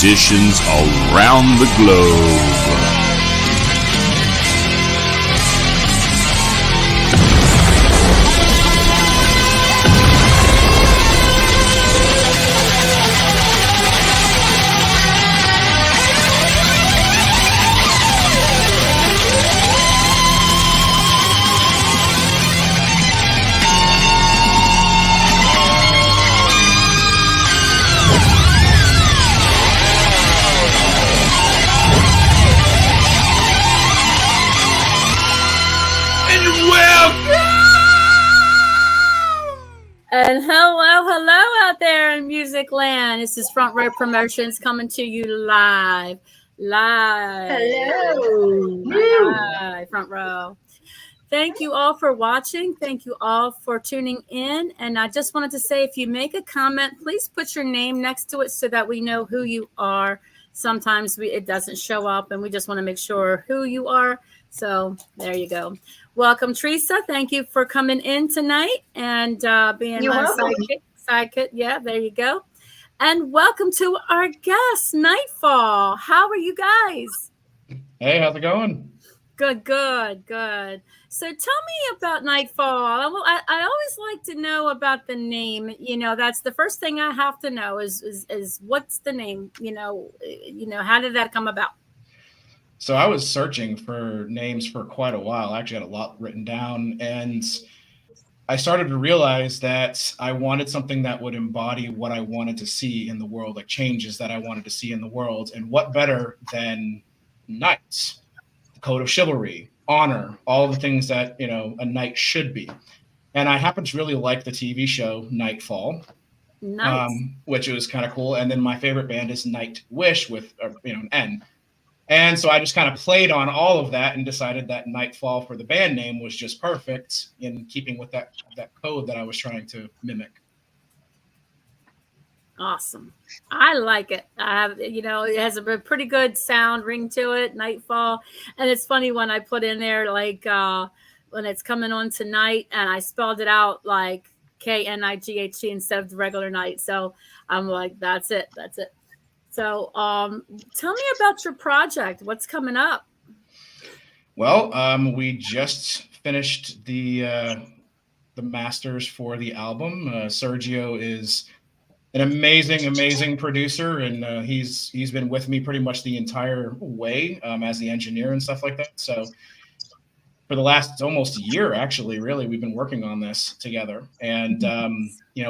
musicians around the globe. And hello out there in Music Land. This is Front Row Promotions coming to you live. Hello. Hi, Front Row. Thank you all for watching. Thank you all for tuning in. And I just wanted to say, if you make a comment, please put your name next to it so that we know who you are. Sometimes it doesn't show up, and we just want to make sure who you are. So there you go. Welcome, Teresa. Thank you for coming in tonight and being my sidekick. Yeah, there you go. And welcome to our guest, Knightfall. How are you guys? Hey, how's it going? Good. So tell me about Knightfall. I always like to know about the name. You know, that's the first thing I have to know is what's the name? You know, how did that come about? So I was searching for names for quite a while. I actually had a lot written down, and I started to realize that I wanted something that would embody what I wanted to see in the world, like changes that I wanted to see in the world. And what better than knights, the code of chivalry, honor, all the things that, you know, a knight should be. And I happen to really like the TV show Knightfall, which was kind of cool. And then my favorite band is Nightwish with, an N. And so I just kind of played on all of that and decided that Knightfall for the band name was just perfect in keeping with that code that I was trying to mimic. Awesome. I like it. It has a pretty good sound ring to it, Knightfall. And it's funny when I put in there, like when it's coming on tonight, and I spelled it out like Knighthe instead of the regular night. So I'm like, that's it. So tell me about your project. What's coming up? Well, we just finished the masters for the album. Sergio is an amazing producer, and he's been with me pretty much the entire way as the engineer and stuff like that. So for the last almost year, actually, really, we've been working on this together. And,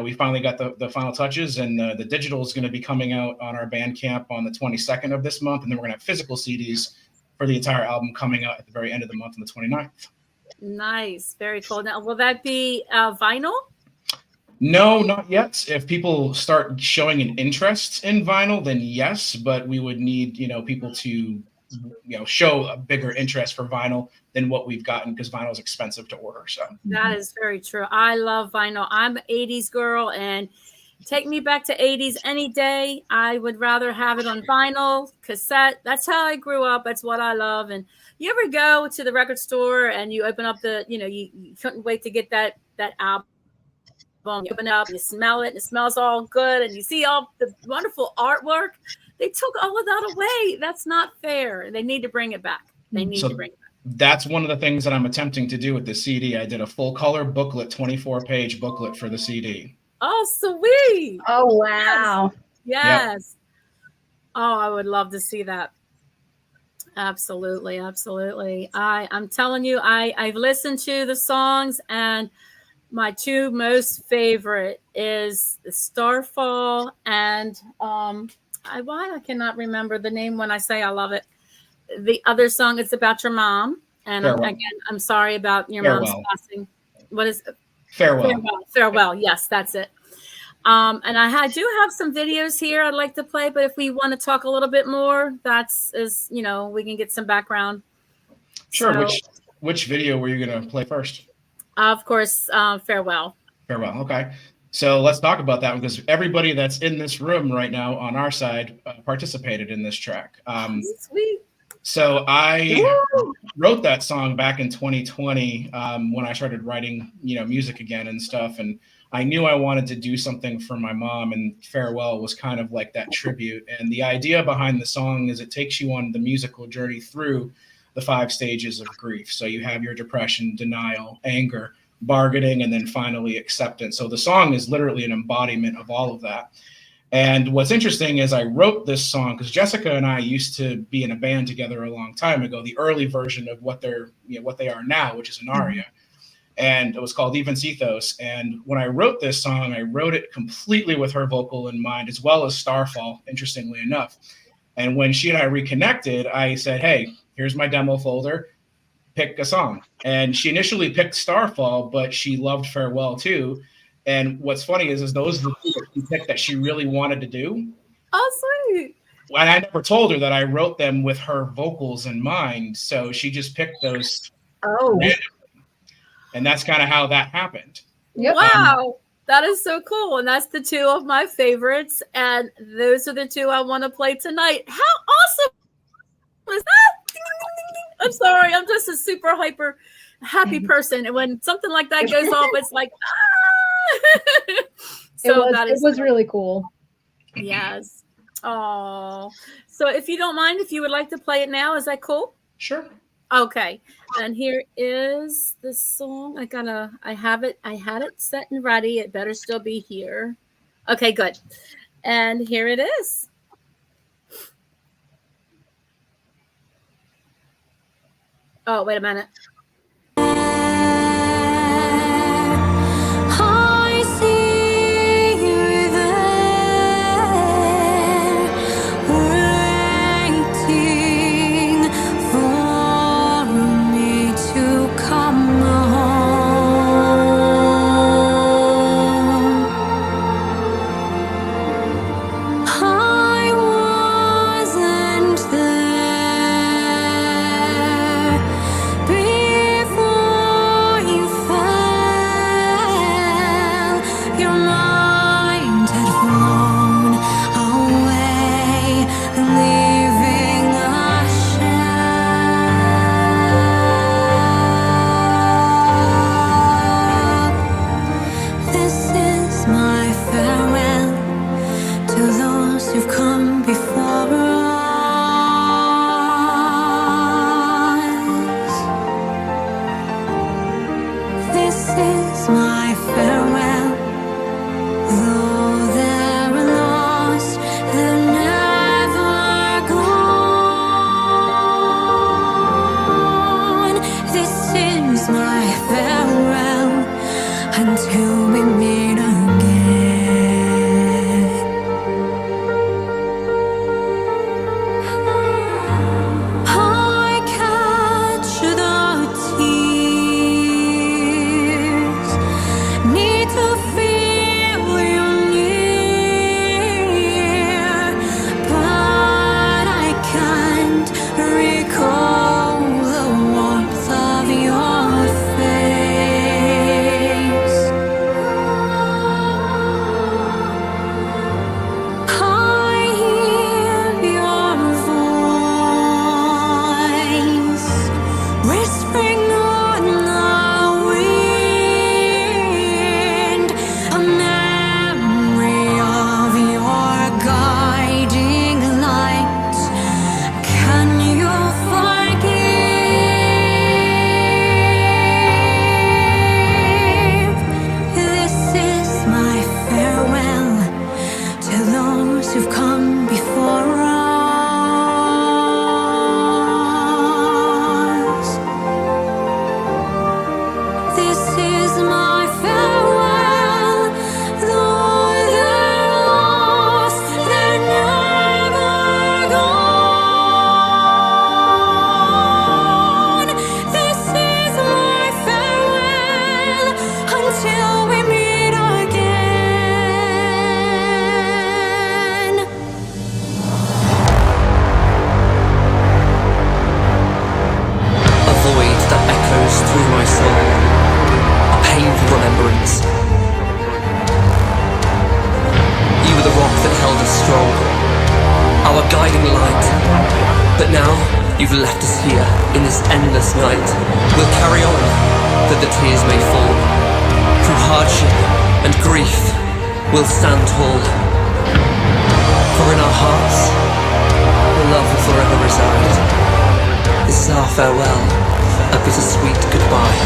we finally got the final touches, and the digital is going to be coming out on our Bandcamp on the 22nd of this month. And then we're going to have physical CDs for the entire album coming out at the very end of the month on the 29th. Nice. Very cool. Now, will that be vinyl? No, not yet. If people start showing an interest in vinyl, then yes, but we would need, people to show a bigger interest for vinyl than what we've gotten, because vinyl is expensive to order. So that is very true. I love vinyl. I'm an 80s girl, and take me back to 80s any day. I would rather have it on vinyl, cassette. That's how I grew up. That's what I love. And you ever go to the record store and you open up you couldn't wait to get that album. You open it up, you smell it, and it smells all good, and you see all the wonderful artwork. They took all of that away. That's not fair. They need to bring it back. They need to bring it back. That's one of the things that I'm attempting to do with the CD. I did a full color booklet, 24-page booklet for the CD. Oh, sweet. Oh, wow. Yes. Yep. Oh, I would love to see that. Absolutely. I'm telling you, I've listened to the songs, and my two most favorite is Starfall and I cannot remember the name when I say I love it. The other song is about your mom. And again, I'm sorry about your mom's passing. What is it? Farewell. Yes, that's it. And I do have some videos here I'd like to play, but if we want to talk a little bit more, we can get some background. Sure. So, which video were you going to play first? Of course, Farewell. Farewell. Okay. So let's talk about that, because everybody that's in this room right now on our side participated in this track. Sweet. So I wrote that song back in 2020 when I started writing, music again and stuff. And I knew I wanted to do something for my mom, and Farewell was kind of like that tribute. And the idea behind the song is it takes you on the musical journey through the 5 stages of grief. So you have your depression, denial, anger, bargaining, and then finally acceptance. So the song is literally an embodiment of all of that. And what's interesting is I wrote this song because Jessica and I used to be in a band together a long time ago, the early version of what they are now, which is Anaria. And it was called Events Ethos. And when I wrote this song, I wrote it completely with her vocal in mind, as well as Starfall, interestingly enough. And when she and I reconnected, I said, hey, here's my demo folder, pick a song. And she initially picked Starfall, but she loved Farewell too. And what's funny is those are the two that she picked that she really wanted to do. Oh, sweet. And I never told her that I wrote them with her vocals in mind. So she just picked those. Oh. Randomly. And that's kind of how that happened. Yep. Wow. That is so cool. And that's the 2 of my favorites. And those are the 2 I want to play tonight. How awesome was that? I'm sorry. I'm just a super hyper happy person. And when something like that goes off, it's like, ah! So it was really cool. Yes. Oh. So if you don't mind, if you would like to play it now, is that cool? Sure. Okay, and here is the song. I had it set and ready. It better still be here. Okay, good. And here it is. Oh, wait a minute. You've left us here in this endless night. We'll carry on, that the tears may fall. Through hardship, and grief will stand tall. For in our hearts, the love will forever reside. This is our farewell, a bittersweet goodbye.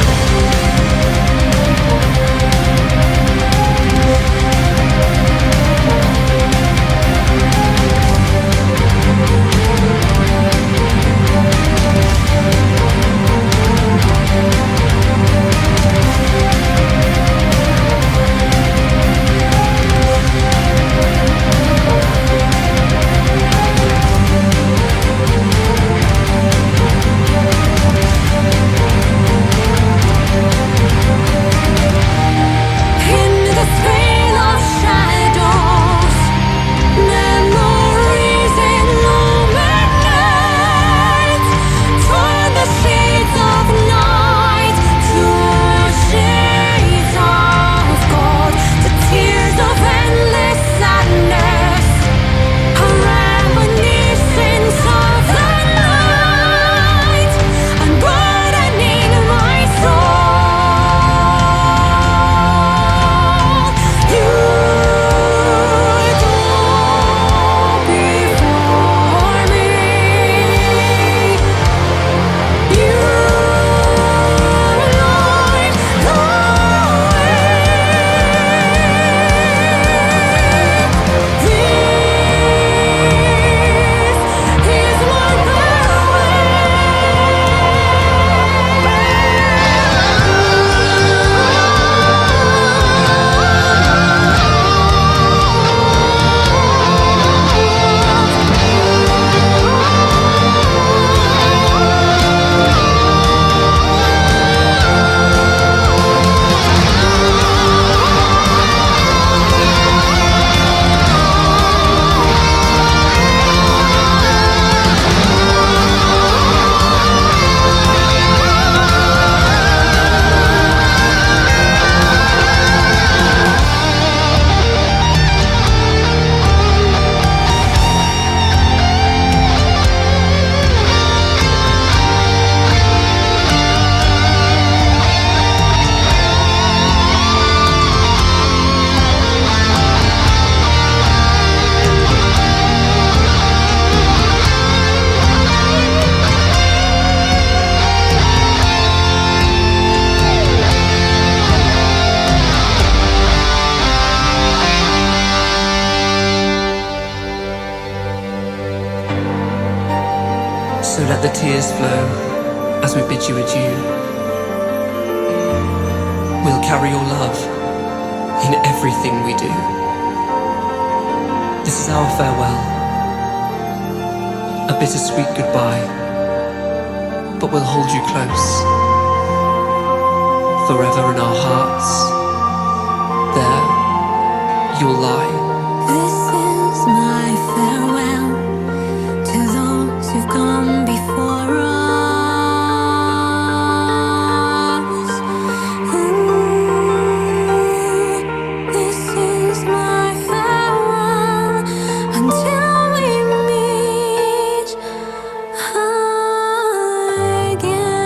So let the tears flow as we bid you adieu. We'll carry your love in everything we do. This is our farewell, a bittersweet goodbye, but we'll hold you close, forever in our hearts. There you'll lie. This is my farewell to those who've gone before us. This is my farewell until we meet again.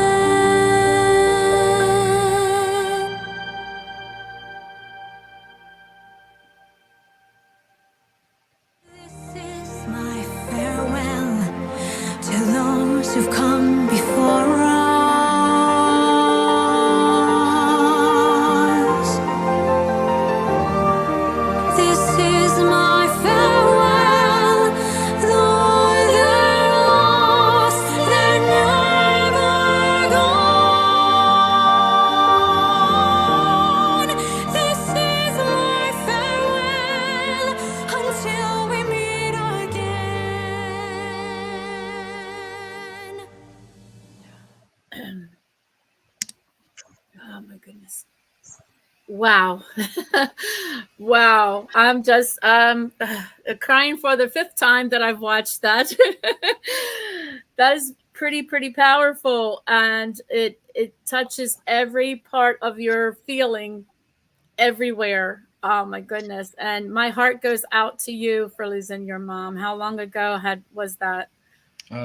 This is my farewell to those who've come before us. This is my farewell, though they're lost, they're never gone. This is my farewell until we meet again. Oh my goodness. Wow. Wow. I'm just crying for the fifth time that I've watched that. That is pretty powerful, and it touches every part of your feeling everywhere. Oh my goodness. And my heart goes out to you for losing your mom. How long ago was that?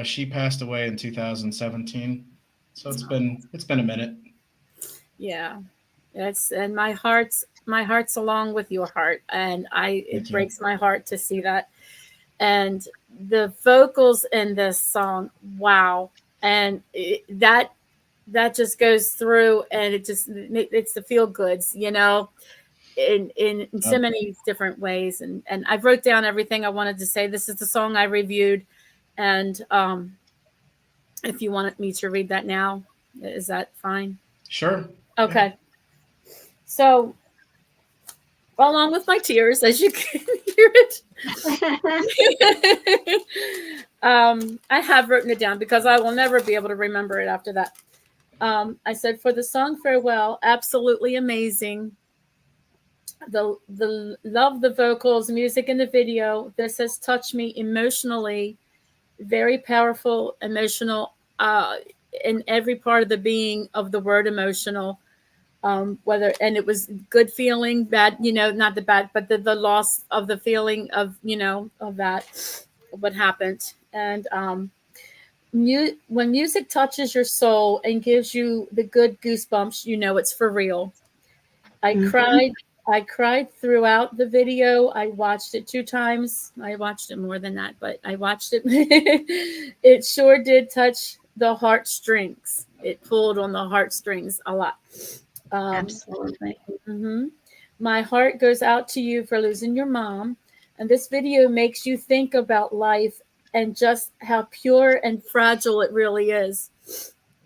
She passed away in 2017, so it's been a minute. Yeah. And my heart's my heart's along with your heart, and it Thank you. breaks my heart to see that. And the vocals in this song, wow. And that just goes through, and it's the feel goods, in so many different ways. And I wrote down everything I wanted to say. This is the song I reviewed, and if you wanted me to read that now, is that fine? Sure. Okay. Yeah. So, along with my tears, as you can hear it, I have written it down because I will never be able to remember it after that. I said, for the song Farewell, absolutely amazing. The love the vocals, music in the video. This has touched me emotionally. Very powerful, emotional, in every part of the being of the word emotional. And it was good feeling, bad, not the bad, but the loss of the feeling of, of that, what happened. And when music touches your soul and gives you the good goosebumps, it's for real. I cried throughout the video. I watched it 2 times. I watched it more than that, but I watched it. It sure did touch the heartstrings. It pulled on the heartstrings a lot. Absolutely. Mm-hmm. My heart goes out to you for losing your mom. And this video makes you think about life and just how pure and fragile it really is.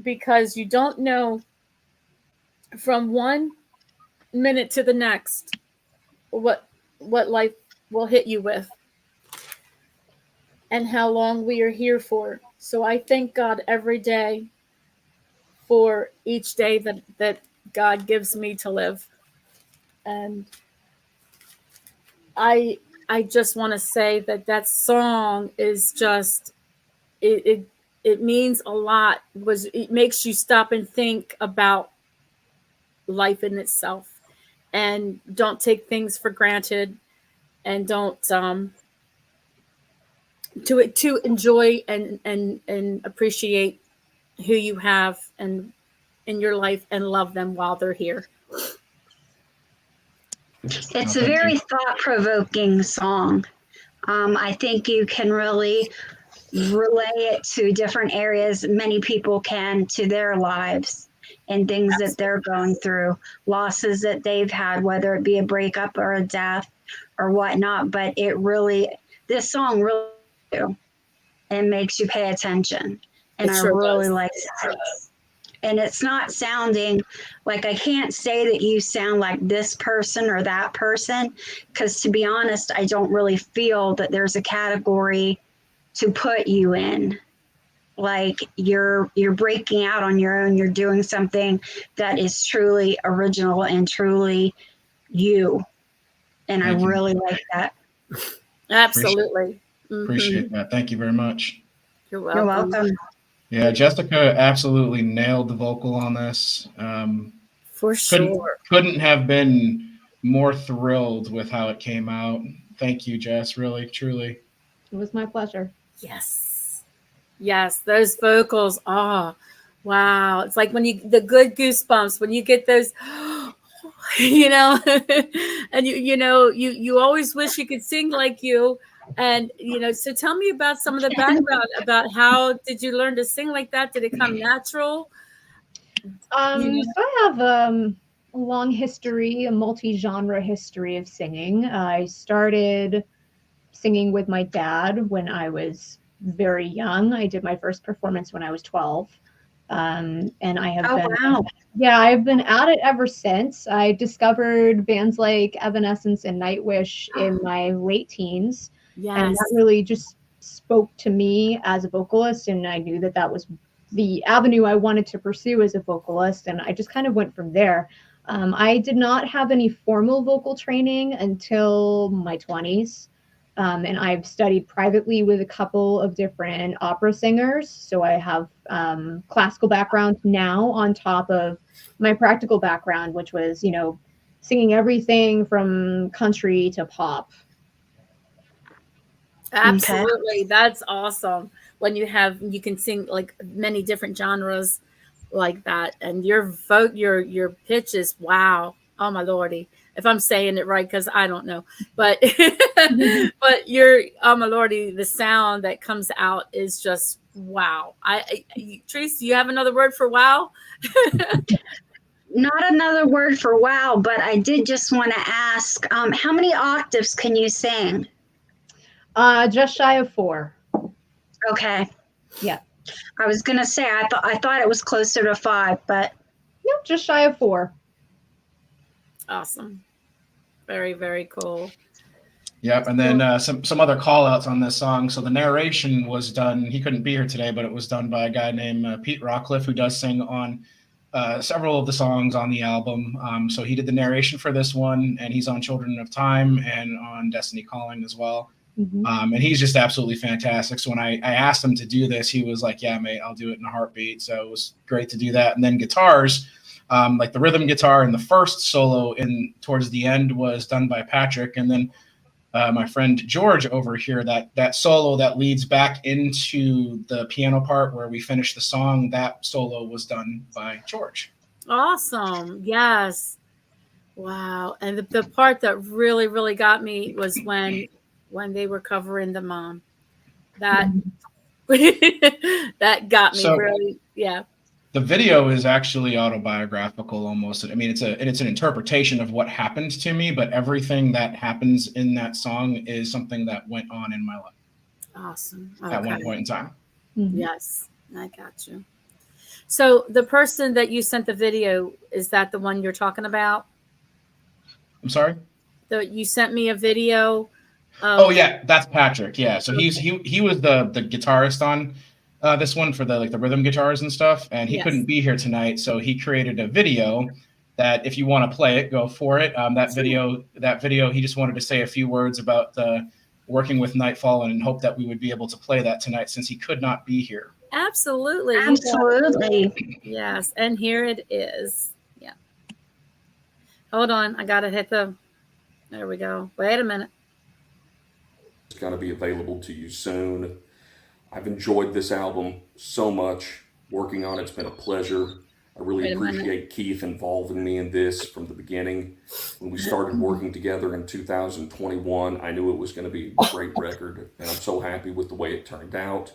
Because you don't know from one minute to the next what life will hit you with and how long we are here for. So I thank God every day for each day that God gives me to live. And I just want to say that song is just it means a lot. It makes you stop and think about life in itself, and don't take things for granted, and don't to enjoy and appreciate who you have and in your life and love them while they're here. It's a very thought-provoking song. I think you can really relay it to different areas. Many people can, to their lives and things that they're going through, losses that they've had, whether it be a breakup or a death or whatnot. But this song really and makes you pay attention. And I really like it. And it's not sounding like, I can't say that you sound like this person or that person, because to be honest, I don't really feel that there's a category to put you in. Like you're breaking out on your own. You're doing something that is truly original and truly you. And I really like that. Absolutely. Appreciate that. Thank you very much. You're welcome. You're welcome. Yeah, Jessica absolutely nailed the vocal on this. For sure. Couldn't have been more thrilled with how it came out. Thank you, Jess. Really, truly. It was my pleasure. Yes, those vocals. Oh, wow. It's like the good goosebumps when you get those, and you always wish you could sing like you. And, so tell me about some of the background about how did you learn to sing like that? Did it come natural? So I have a long history, a multi-genre history of singing. I started singing with my dad when I was very young. I did my first performance when I was 12. And I have I've been at it ever since. I discovered bands like Evanescence and Nightwish in my late teens. Yes. And that really just spoke to me as a vocalist. And I knew that was the avenue I wanted to pursue as a vocalist. And I just kind of went from there. I did not have any formal vocal training until my 20s. And I've studied privately with a couple of different opera singers. So I have classical background now on top of my practical background, which was, singing everything from country to pop. Absolutely. Okay. That's awesome. When you can sing like many different genres like that. And your pitch is, wow. Oh my Lordy. if I'm saying it right, because I don't know. But but your my lordy, the sound that comes out is just wow. Teresa, do you have another word for wow? Not another word for wow, but I did just want to ask, how many octaves can you sing? Just shy of 4. Okay. Yeah. I was gonna say I thought it was closer to 5, but No, just shy of 4. Awesome. Very, very cool. Yep, and then some other call outs on this song. So the narration was done, he couldn't be here today, but it was done by a guy named Pete Rockcliffe, who does sing on several of the songs on the album. So he did the narration for this one, and he's on Children of Time and on Destiny Calling as well. And he's just absolutely fantastic. So when I asked him to do this, he was like, yeah, mate, I'll do it in a heartbeat. So it was great to do that. And then guitars, like the rhythm guitar in the first solo towards the end was done by Patrick. And then my friend George over here, that solo that leads back into the piano part where we finish the song, that solo was done by George. Awesome. Yes. Wow. And the part that really, really got me was when they were covering the mom. That that got me really, yeah. The video is actually autobiographical almost. I mean, it's an interpretation of what happened to me, but everything that happens in that song is something that went on in my life. Awesome. Okay. At one point in time. Yes, I got you. So the person that you sent the video, is that the one you're talking about? I'm sorry? You sent me a video. Oh yeah, that's Patrick. Yeah, so he was the guitarist on this one for the rhythm guitars and stuff, and he couldn't be here tonight, so he created a video that if you want to play it, go for it. That video, he just wanted to say a few words about working with Knightfall and hope that we would be able to play that tonight since he could not be here. Absolutely. Yes, and here it is. Yeah. Hold on, I gotta hit the. There we go. Wait a minute. It's going to be available to you soon. I've enjoyed this album so much. Working on it's been a pleasure. I really appreciate Keith involving me in this from the beginning. When we started working together in 2021, I knew it was going to be a great record, and I'm so happy with the way it turned out.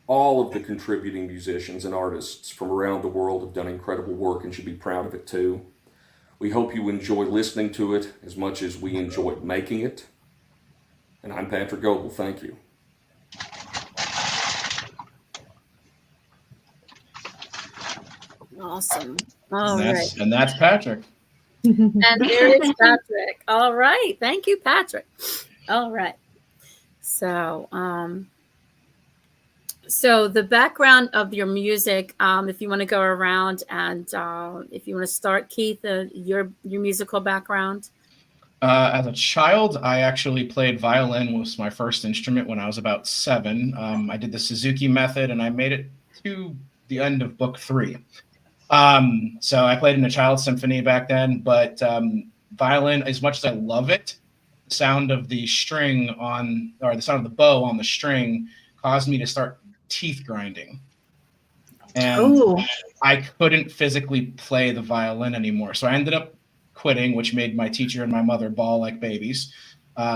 All of the contributing musicians and artists from around the world have done incredible work and should be proud of it too. We hope you enjoy listening to it as much as we enjoyed making it. And I'm Patrick Goebel. Thank you. Awesome. All right. And that's Patrick. And there is Patrick. All right. Thank you, Patrick. All right. So, so the background of your music, if you want to go around and if you want to start, Keith, your musical background. As a child, I actually played violin, was my first instrument when I was about 7. I did the Suzuki method, and I made it to the end of book 3. So I played in a child symphony back then, but violin, as much as I love it, the sound of the string the sound of the bow on the string caused me to start teeth grinding. And I couldn't physically play the violin anymore. So I ended up quitting, which made my teacher and my mother bawl like babies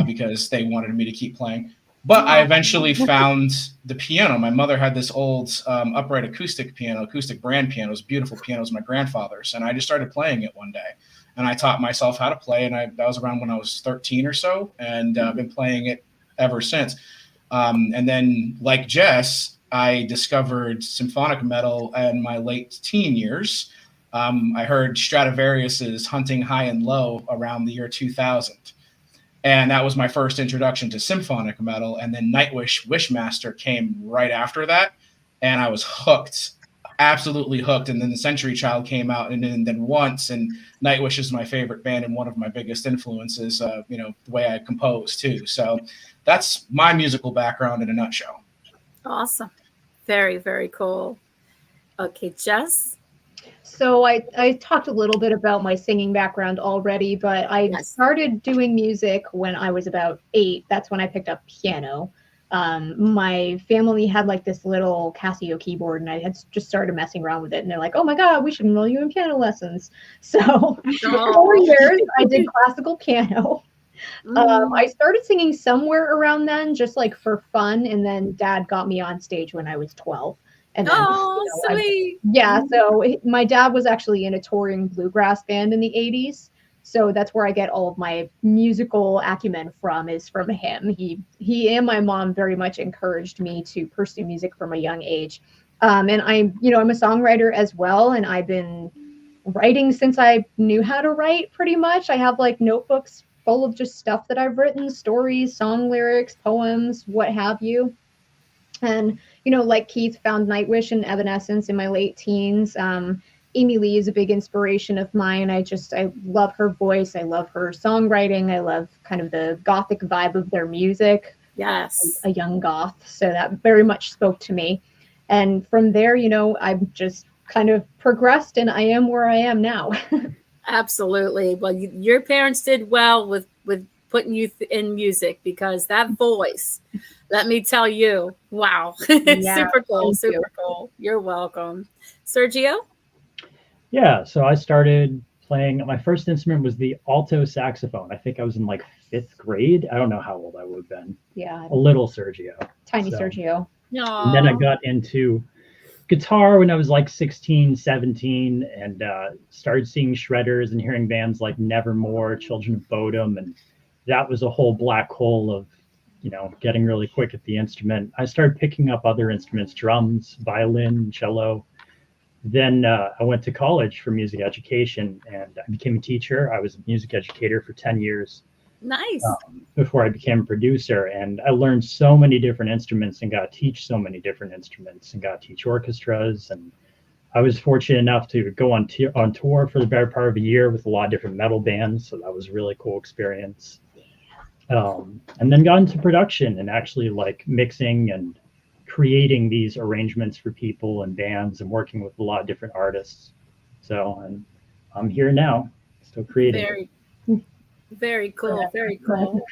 because they wanted me to keep playing. But I eventually found the piano. My mother had this old upright acoustic brand piano. It was beautiful pianos, my grandfather's. And I just started playing it one day. And I taught myself how to play. And that was around when I was 13 or so. And I've been playing it ever since. And then, like Jess, I discovered symphonic metal in my late teen years. I heard Stradivarius's Hunting High and Low around the year 2000. And that was my first introduction to symphonic metal. And then Nightwish Wishmaster came right after that. And I was hooked, absolutely hooked. And then the Century Child came out and then Once. And Nightwish is my favorite band and one of my biggest influences, the way I compose too. So that's my musical background in a nutshell. Awesome. Very, very cool. Okay, Jess? So I talked a little bit about my singing background already, but I started doing music when I was about 8. That's when I picked up piano. My family had like this little Casio keyboard, and I had just started messing around with it, and they're like, "Oh my God, we should enroll you in piano lessons." So for 4 years, I did classical piano. I started singing somewhere around then, just like for fun, and then Dad got me on stage when I was 12. And then, sweet. So my dad was actually in a touring bluegrass band in the 80s. So that's where I get all of my musical acumen from, is from him. He and my mom very much encouraged me to pursue music from a young age. And I'm a songwriter as well, and I've been writing since I knew how to write, pretty much. I have like notebooks full of just stuff that I've written, stories, song lyrics, poems, what have you. And, like Keith, found Nightwish and Evanescence in my late teens. Amy Lee is a big inspiration of mine. I love her voice. I love her songwriting. I love kind of the gothic vibe of their music. Yes. A young goth. So that very much spoke to me. And from there, I've just kind of progressed, and I am where I am now. Absolutely. Well, your parents did well with putting you in music, because that voice, let me tell you, wow. Super cool. Super cool. You're welcome. Sergio? Yeah, so I started playing, my first instrument was the alto saxophone. I think I was in like 5th grade. I don't know how old I would have been. Yeah. A little Sergio. Tiny Sergio. Aww. And then I got into guitar when I was like 16, 17, and started seeing shredders and hearing bands like Nevermore, Children of Bodom, and that was a whole black hole of, getting really quick at the instrument. I started picking up other instruments, drums, violin, cello. Then I went to college for music education, and I became a teacher. I was a music educator for 10 years. Nice. Before I became a producer, and I learned so many different instruments and got to teach so many different instruments and got to teach orchestras. And I was fortunate enough to go on tour for the better part of a year with a lot of different metal bands. So that was a really cool experience. And then got into production and actually like mixing and creating these arrangements for people and bands and working with a lot of different artists. So I'm here now, still creating. Very cool. Very cool.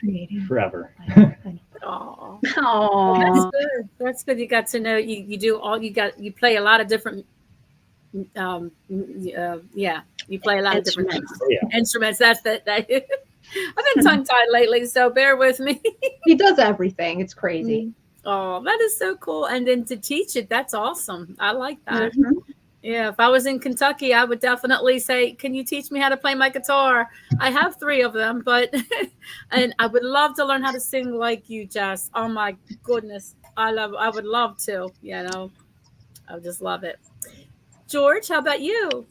Forever. Oh, that's good. That's good. You got to know you play a lot of different you play a lot of different instruments. That's that. I've been tongue-tied lately, so bear with me. He does everything. It's crazy. Oh, that is so cool. And then to teach it, that's awesome. I like that. Mm-hmm. Yeah, if I was in Kentucky, I would definitely say, can you teach me how to play my guitar? I have 3 of them, and I would love to learn how to sing like you, Jess. Oh my goodness. I would love to, I would just love it. George, how about you?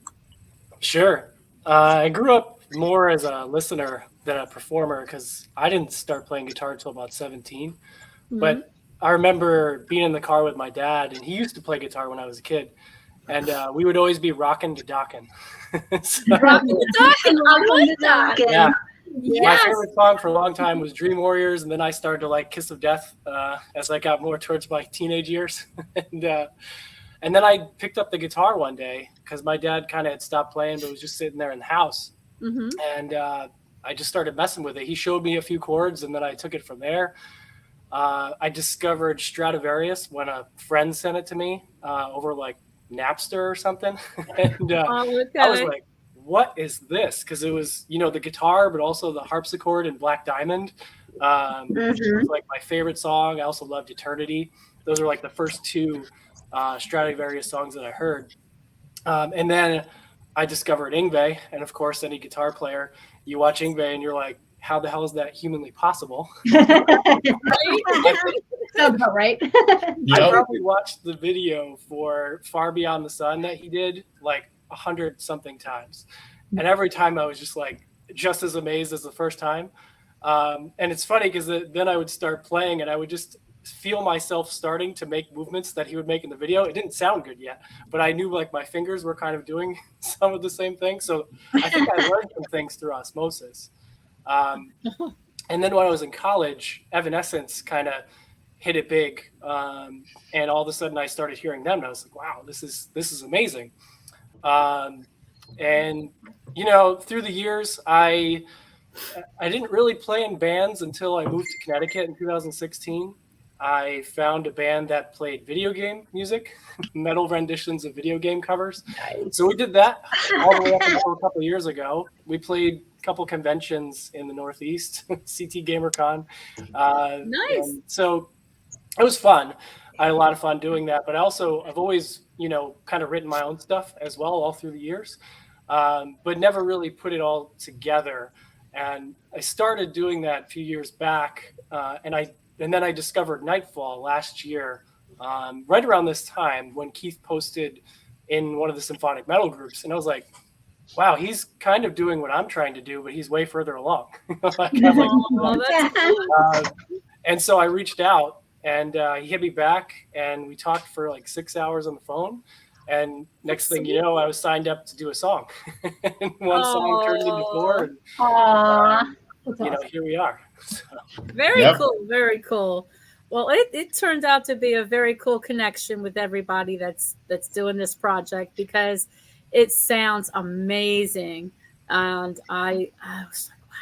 Sure. I grew up more as a listener than a performer, because I didn't start playing guitar until about 17. Mm-hmm. But I remember being in the car with my dad, and he used to play guitar when I was a kid. And we would always be rocking to docking. Rocking to docking, I like that. Yeah. Yes. My favorite song for a long time was Dream Warriors, and then I started to like Kiss of Death as I got more towards my teenage years. And then I picked up the guitar one day because my dad kind of had stopped playing, but was just sitting there in the house. Mm-hmm. And I just started messing with it. He showed me a few chords, and then I took it from there. I discovered Stradivarius when a friend sent it to me over like Napster or something. And I was like, what is this? Because it was, the guitar, but also the harpsichord and Black Diamond, which was like my favorite song. I also loved Eternity. Those are like the first 2 Stradivarius songs that I heard. And then I discovered Yngwie, and of course, any guitar player, you watch Yngwie and you're like, how the hell is that humanly possible? Sounds about right. I probably watched the video for Far Beyond the Sun that he did like 100-something times. And every time I was just like, just as amazed as the first time. And it's funny because then I would start playing and I would just feel myself starting to make movements that he would make in the video. It didn't sound good yet, but I knew like my fingers were kind of doing some of the same thing. So I think I learned some things through osmosis. And then when I was in college, Evanescence kind of hit it big. And all of a sudden I started hearing them and I was like, wow, this is amazing. And, through the years, I didn't really play in bands until I moved to Connecticut in 2016. I found a band that played video game music, metal renditions of video game covers. Nice. So we did that all the way up until a couple of years ago. We played a couple conventions in the Northeast, CT GamerCon. Nice. So it was fun. I had a lot of fun doing that, but I've always, kind of written my own stuff as well all through the years, but never really put it all together. And I started doing that a few years back, and then I discovered Knightfall last year, right around this time when Keith posted in one of the symphonic metal groups, and I was like, wow, he's kind of doing what I'm trying to do, but he's way further along. And so I reached out, and he hit me back, and we talked for like 6 hours on the phone. And next thing you know, I was signed up to do a song. And one song turned into four. And, here we are. So. Very cool. Very cool. Well, it turned out to be a very cool connection with everybody that's doing this project, because it sounds amazing. And I was like, wow.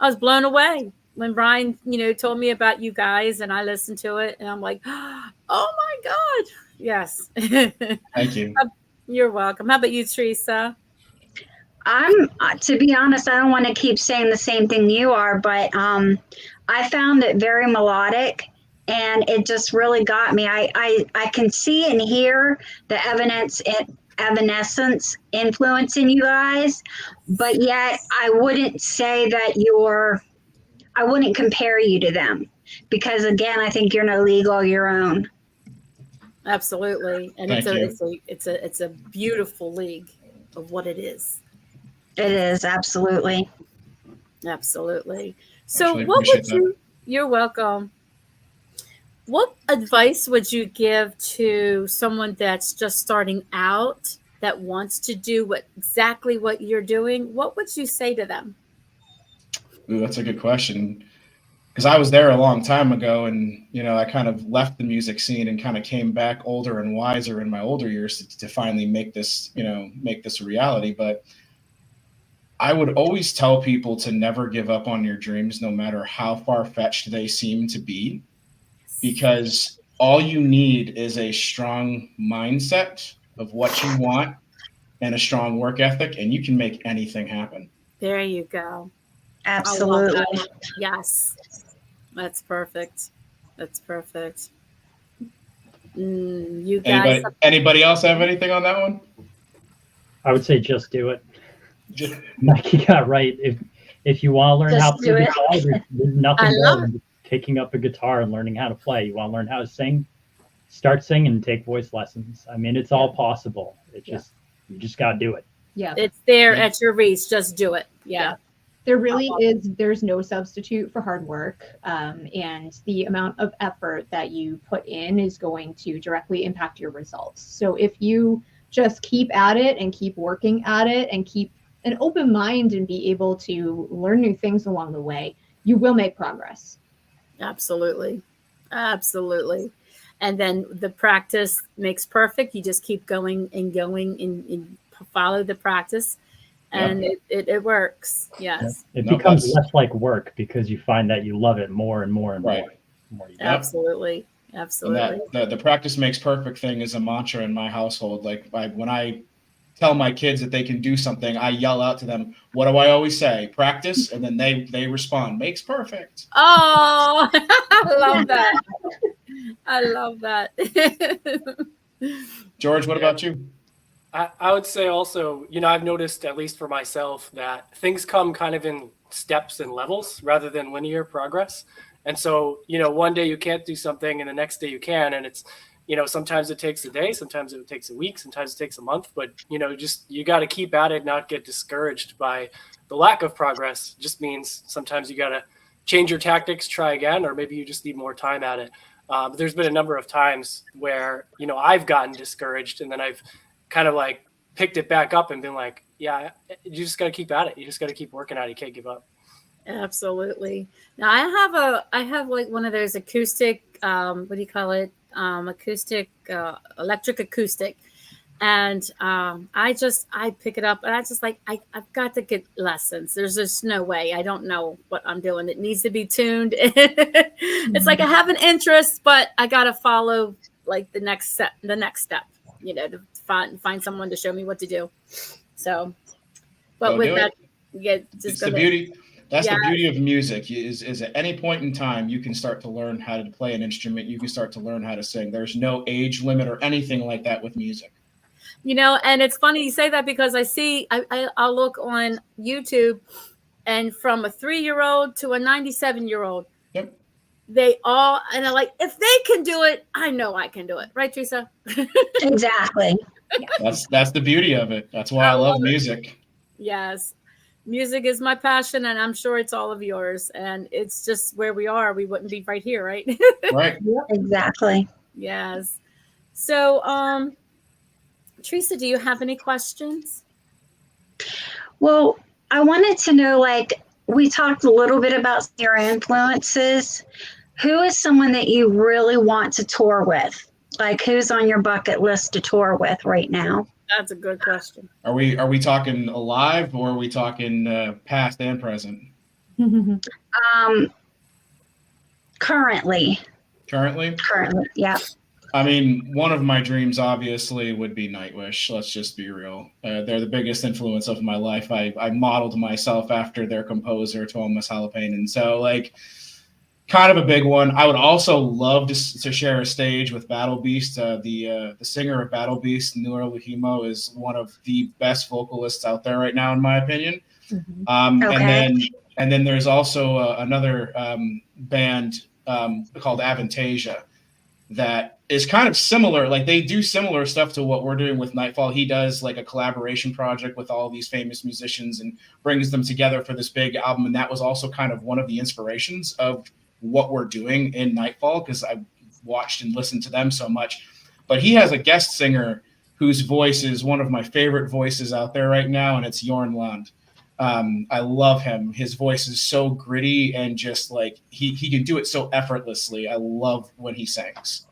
I was blown away when Brian, told me about you guys, and I listened to it, and I'm like, oh my God. Yes. Thank you. You're welcome. How about you, Teresa? To be honest, I don't want to keep saying the same thing you are, but I found it very melodic, and it just really got me. I can see and hear the evanescence influence in you guys, but yet I wouldn't say that I wouldn't compare you to them, because again, I think you're in a league all your own. Absolutely. And it's a beautiful league of what it is. It is, absolutely. Absolutely. So you're welcome. What advice would you give to someone that's just starting out, that wants to do exactly what you're doing? What would you say to them? Ooh, that's a good question. Because I was there a long time ago, and I kind of left the music scene and kind of came back older and wiser in my older years to finally make this a reality. But I would always tell people to never give up on your dreams, no matter how far-fetched they seem to be, because all you need is a strong mindset of what you want and a strong work ethic, and you can make anything happen. There you go. Absolutely. Yes. That's perfect. That's perfect. You guys. Anybody else have anything on that one? I would say just do it. Like you got right. If you want to learn how to play guitar, there's nothing better than picking up a guitar and learning how to play. You want to learn how to sing? Start singing and take voice lessons. I mean, it's all possible. You just got to do it. Yeah. It's there at your reach. Just do it. Yeah. There really there's no substitute for hard work. And the amount of effort that you put in is going to directly impact your results. So if you just keep at it and keep working at it and keep an open mind and be able to learn new things along the way, you will make progress. Absolutely. Absolutely. And then the practice makes perfect. You just keep going and follow the practice. And it works. Yes. It becomes less like work because you find that you love it more and more and more. Absolutely. Absolutely. And the practice makes perfect thing is a mantra in my household. Like when I tell my kids that they can do something, I yell out to them, what do I always say? Practice. And then they respond, makes perfect. Oh, I love that. I love that. George, what about you? I would say also, I've noticed, at least for myself, that things come kind of in steps and levels rather than linear progress. And so, one day you can't do something and the next day you can. And it's, sometimes it takes a day, sometimes it takes a week, sometimes it takes a month. But, you got to keep at it, not get discouraged by the lack of progress. It just means sometimes you got to change your tactics, try again, or maybe you just need more time at it. But there's been a number of times where, I've gotten discouraged and then I've kind of like picked it back up and been like, yeah, you just got to keep at it. You just got to keep working at it. You can't give up. Absolutely. Now I have like one of those acoustic, what do you call it? Acoustic, electric acoustic. And I pick it up, and I just like, I've got to get lessons. There's just no way. I don't know what I'm doing. It needs to be tuned. It's like I have an interest, but I got to follow like the next step, to find someone to show me what to do. So, but with that, it's the beauty. That's the beauty of music is at any point in time, you can start to learn how to play an instrument. You can start to learn how to sing. There's no age limit or anything like that with music. And it's funny you say that, because I'll look on YouTube, and from a 3-year-old to a 97-year-old, yep, they all, and I'm like, if they can do it, I know I can do it. Right, Teresa? Exactly. That's the beauty of it. That's why I love music. Yes. Music is my passion, and I'm sure it's all of yours. And it's just where we are. We wouldn't be right here, right? Right. Exactly. Yes. So, Teresa, do you have any questions? Well, I wanted to know, like, we talked a little bit about your influences. Who is someone that you really want to tour with? Like, who's on your bucket list to tour with right now? That's a good question. Are we talking alive, or are we talking past and present? Currently, yeah. I mean, one of my dreams obviously would be Nightwish. Let's just be real. They're the biggest influence of my life. I modeled myself after their composer, Tuomas Halopainen. So, like, kind of a big one. I would also love to share a stage with Battle Beast. The singer of Battle Beast, Nuora Luhimo, is one of the best vocalists out there right now, in my opinion. Okay. And then there's also another band called Avantasia that is kind of similar. Like, they do similar stuff to what we're doing with Knightfall. He does like a collaboration project with all these famous musicians and brings them together for this big album. And that was also kind of one of the inspirations of what we're doing in Knightfall, because I watched and listened to them so much. But he has a guest singer whose voice is one of my favorite voices out there right now, and it's Jorn Lund. I love him. His voice is so gritty, and just like he can do it so effortlessly. I love when he sings.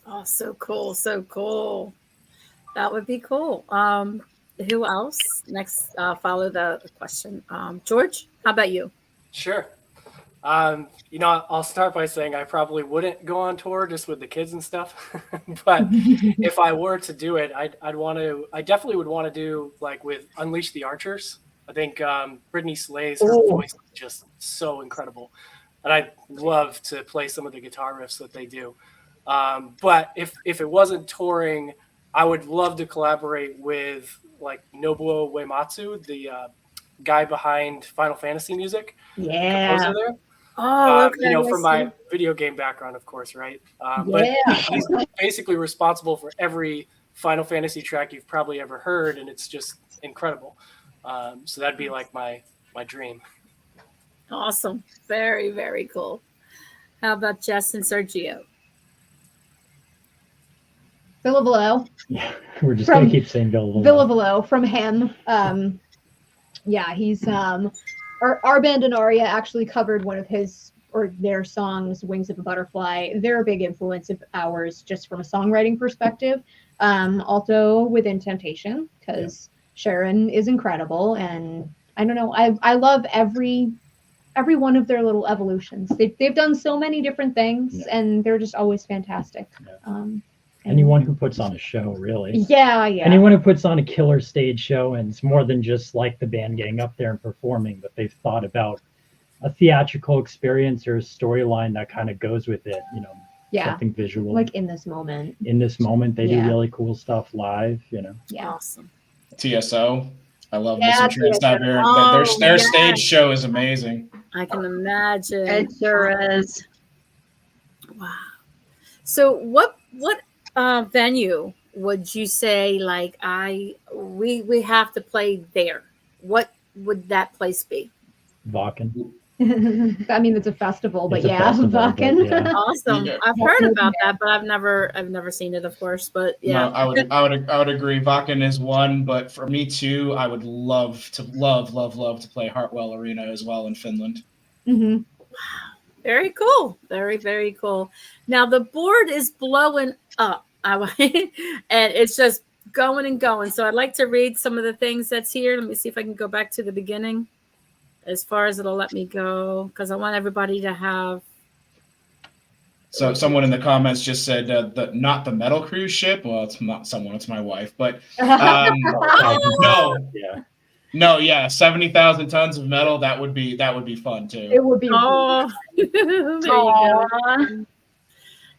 Oh, so cool. So cool. That would be cool. Who else? Next, follow the question. George, how about you? Sure. I'll start by saying I probably wouldn't go on tour just with the kids and stuff. But if I were to do it, I definitely would want to do like with Unleash the Archers. I think Brittany Slay's voice is just so incredible. And I'd love to play some of the guitar riffs that they do. But if it wasn't touring, I would love to collaborate with like Nobuo Uematsu, the guy behind Final Fantasy music. Yeah. Composer there. Oh, okay. From my video game background, of course, right? But he's basically responsible for every Final Fantasy track you've probably ever heard, and it's just incredible. So that'd be like my dream. Awesome. Very, very cool. How about Jess and Sergio? Villavolo. Yeah, we're just going to keep saying Villavolo. Villavolo from him. Yeah, he's our band Anaria actually covered one of their songs, Wings of a Butterfly. They're a big influence of ours just from a songwriting perspective. Also within Temptation, because Sharon is incredible, and I don't know, I love every one of their little evolutions. They've done so many different things, and they're just always fantastic. Anyone who puts on a show, really. Yeah. Anyone who puts on a killer stage show, and it's more than just like the band getting up there and performing, but they've thought about a theatrical experience or a storyline that kind of goes with it, something visual. Like in this moment. They do really cool stuff live, Yeah. Awesome. TSO. I love Missing Trans. Their stage show is amazing. I can imagine. It sure is. Wow. So what venue would you say, like, we have to play there? What would that place be? Vakken. I mean, it's a festival, but Vakken. Awesome. Yeah. I've heard about that, but I've never seen it, of course. But yeah, No, I would agree. Vakken is one, but for me too, I would love to play Hartwell Arena as well in Finland. Mm-hmm. Very cool. Very, very cool. Now the board is blowing up. and it's just going and going. So I'd like to read some of the things that's here. Let me see if I can go back to the beginning as far as it'll let me go, because I want everybody to have. So someone in the comments just said not the metal cruise ship. Well, it's not someone, it's my wife, but no, yeah, 70,000 tons of metal. That would be fun too. It would be. Oh, there you go.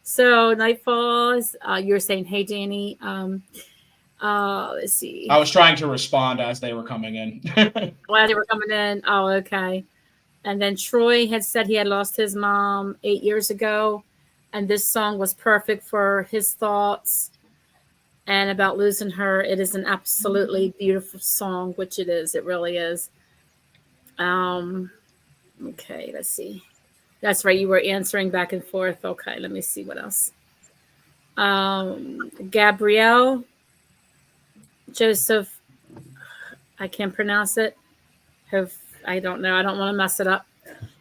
So Knightfall is, you're saying, hey, Danny. Let's see. I was trying to respond as they were coming in. Well, they were coming in. Oh, okay. And then Troy had said he had lost his mom 8 years ago, and this song was perfect for his thoughts and about losing her. It is an absolutely beautiful song, which it is. It really is. Okay, let's see. That's right. You were answering back and forth. Okay, let me see what else. Gabrielle Joseph, I can't pronounce it. I don't know. I don't want to mess it up.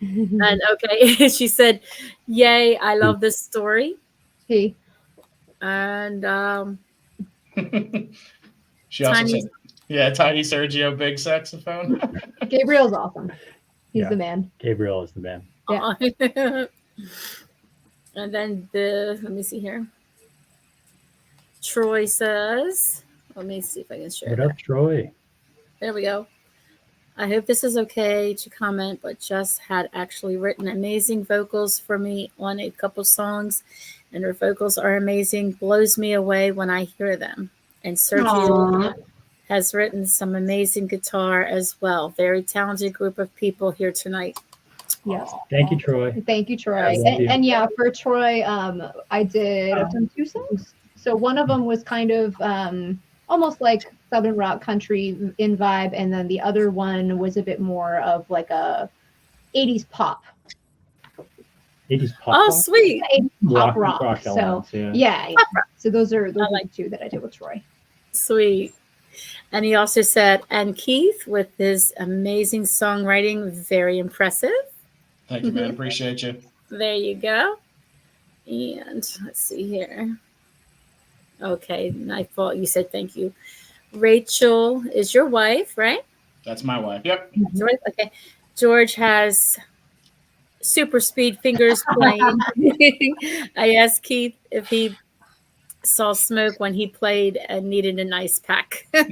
And okay, she said, "Yay! I love this story." Hey. And she also said, "Yeah, Tiny Sergio, big saxophone." Gabriel's awesome. He's the man. Gabriel is the man. Yeah. And then let me see here. Troy says, let me see if I can share. What up, Troy? There we go. I hope this is okay to comment, but Jess had actually written amazing vocals for me on a couple songs, and her vocals are amazing. Blows me away when I hear them. And Sergio has written some amazing guitar as well. Very talented group of people here tonight. Yes. Thank you, Troy. Thank you, Troy. And yeah, for Troy, I've done 2 songs. So one of them was kind of almost like Southern rock country in vibe, and then the other one was a bit more of like a 80s pop. 80s pop. Oh, sweet. 80s pop rock. So elements, yeah. So those are the 2 that I did with Troy. Sweet. And he also said, and Keith with his amazing songwriting, very impressive. Thank you, man. Appreciate you. There you go. And let's see here. Okay, Knightfall, you said thank you. Rachel is your wife, right? That's my wife. Yep. George, okay. George has super speed fingers playing. I asked Keith if he saw smoke when he played and needed an ice pack. Does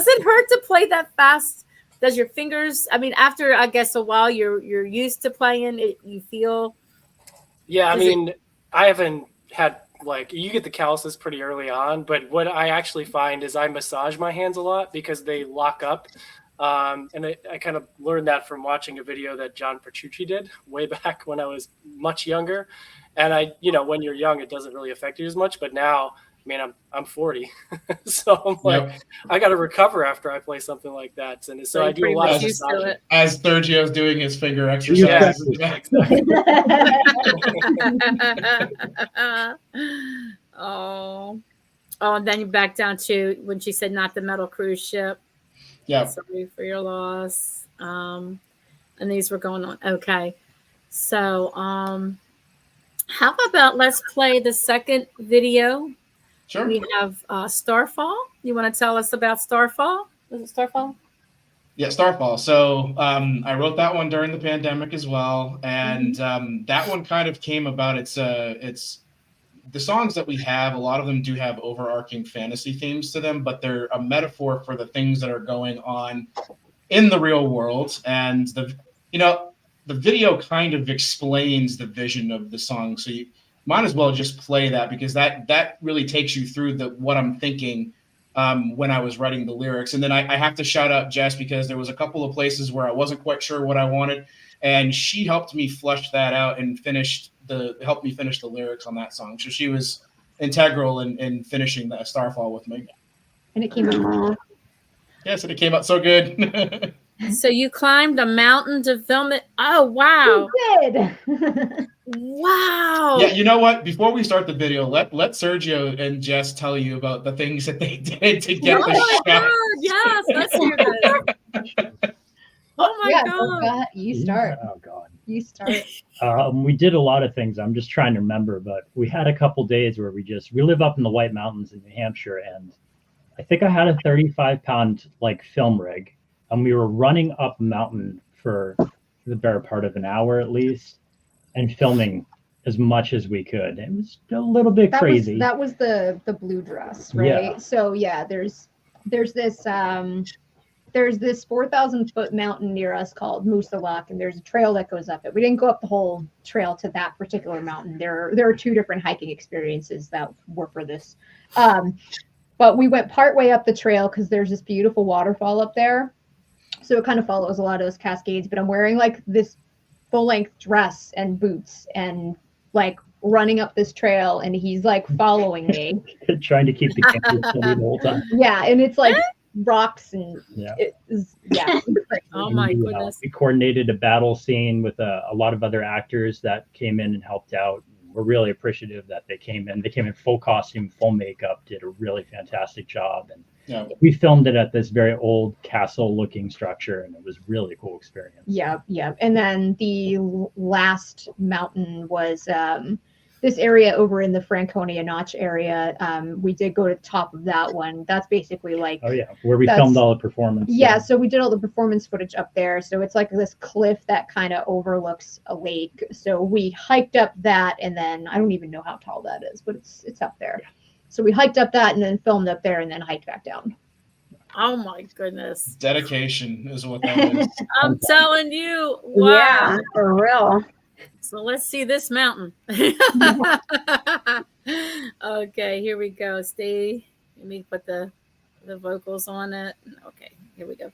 it hurt to play that fast? Does your fingers, I mean, after I guess a while you're used to playing it, you feel? Yeah, I mean, I haven't had, like, you get the calluses pretty early on, but what I actually find is I massage my hands a lot because they lock up. And I kind of learned that from watching a video that John Petrucci did way back when I was much younger. And when you're young, it doesn't really affect you as much. But now, I mean, I'm 40, so I'm like, I got to recover after I play something like that. And so I do a lot of massaging. As Sergio's doing his finger exercises. Yeah, exactly. Oh, and then you back down to when she said not the metal cruise ship. Yeah. Sorry for your loss. And these were going on. Okay. So, how about let's play the second video? Sure. We have Starfall. You want to tell us about Starfall? Was it Starfall? Yeah, Starfall. So I wrote that one during the pandemic as well, and that one kind of came about. It's the songs that we have. A lot of them do have overarching fantasy themes to them, but they're a metaphor for the things that are going on in the real world. And the video kind of explains the vision of the song. So you might as well just play that, because that really takes you through what I'm thinking when I was writing the lyrics. And then I have to shout out Jess, because there was a couple of places where I wasn't quite sure what I wanted, and she helped me flush that out and helped me finish the lyrics on that song. So she was integral in finishing the Starfall with me. And it came out. Yes, and it came out so good. So you climbed a mountain to film it. Oh, wow. You did. Wow. Yeah, you know what? Before we start the video, let Sergio and Jess tell you about the things that they did to get the shot. God, yes, let's hear this. Oh my God. You start. Oh God. You start. We did a lot of things. I'm just trying to remember, but we had a couple days where we live up in the White Mountains in New Hampshire, and I think I had a 35-pound like film rig, and we were running up a mountain for the better part of an hour at least, and filming as much as we could. It was a little bit crazy. That was the blue dress, right? Yeah. So yeah, there's this 4,000-foot mountain near us called Moosalak, and there's a trail that goes up it. We didn't go up the whole trail to that particular mountain. There are two different hiking experiences that were for this. But we went part way up the trail because there's this beautiful waterfall up there. So it kind of follows a lot of those cascades, but I'm wearing like this full-length dress and boots and like running up this trail, and he's like following me. Trying to keep the camera steady the whole time. Yeah, and it's like rocks and Oh my goodness. We coordinated a battle scene with a lot of other actors that came in and helped out. We're really appreciative that they came in. They came in full costume, full makeup, did a really fantastic job. And we filmed it at this very old castle-looking structure, and it was a really cool experience. Yeah. And then the last mountain was this area over in the Franconia Notch area. We did go to the top of that one. That's basically like where we filmed all the performance. Yeah, so we did all the performance footage up there. So it's like this cliff that kind of overlooks a lake. So we hiked up that, and then I don't even know how tall that is, but it's up there. Yeah. So we hiked up that and then filmed up there and then hiked back down. Oh my goodness. Dedication is what that is. I'm telling you. Wow. Yeah, for real. So let's see this mountain. Okay, here we go. Let me put the vocals on it. Okay, here we go.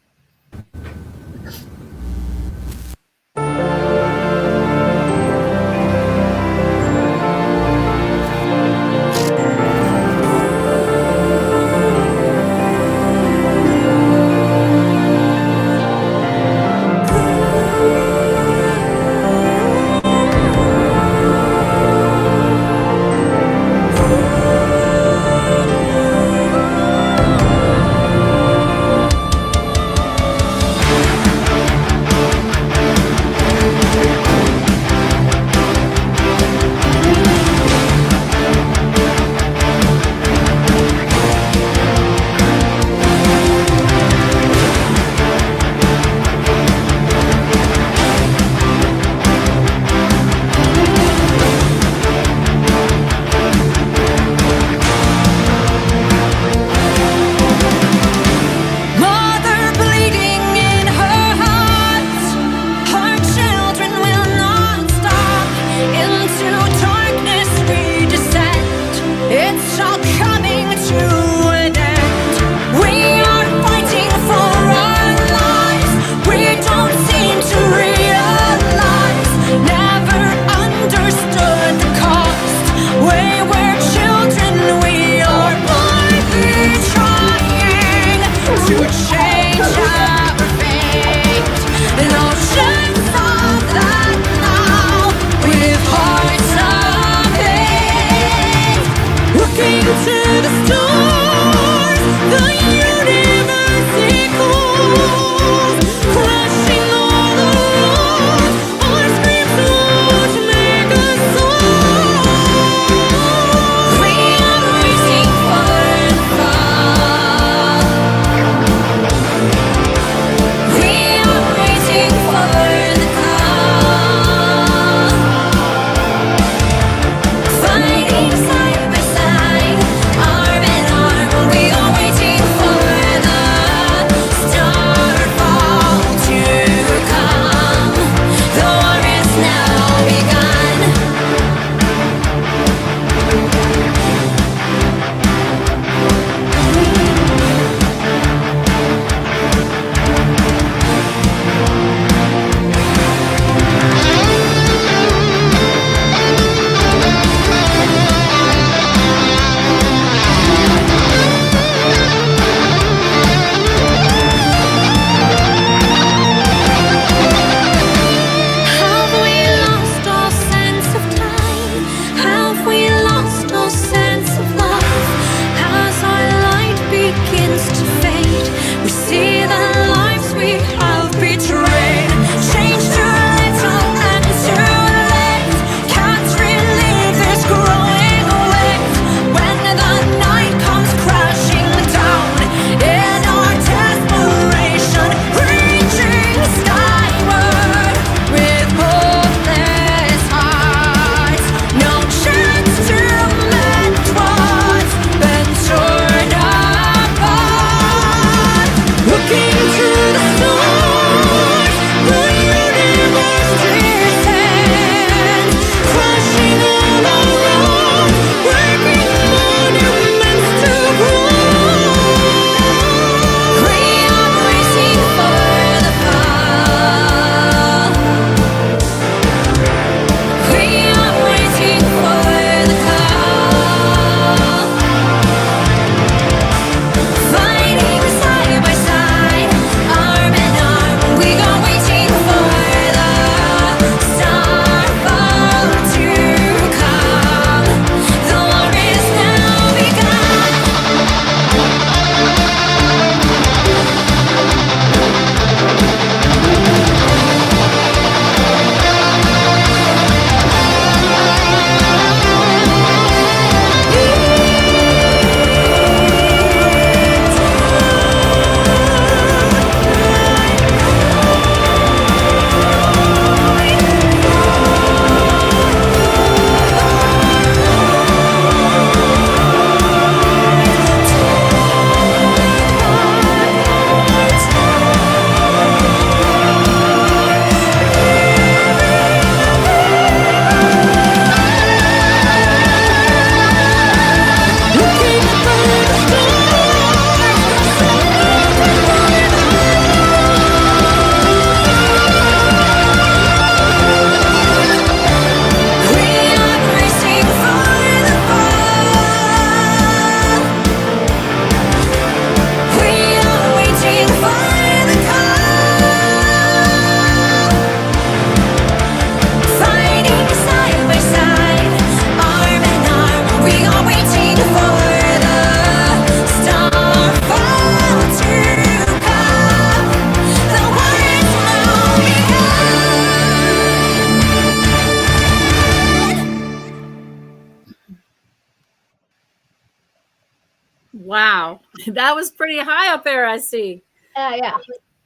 Wow, that was pretty high up there. I see. Yeah.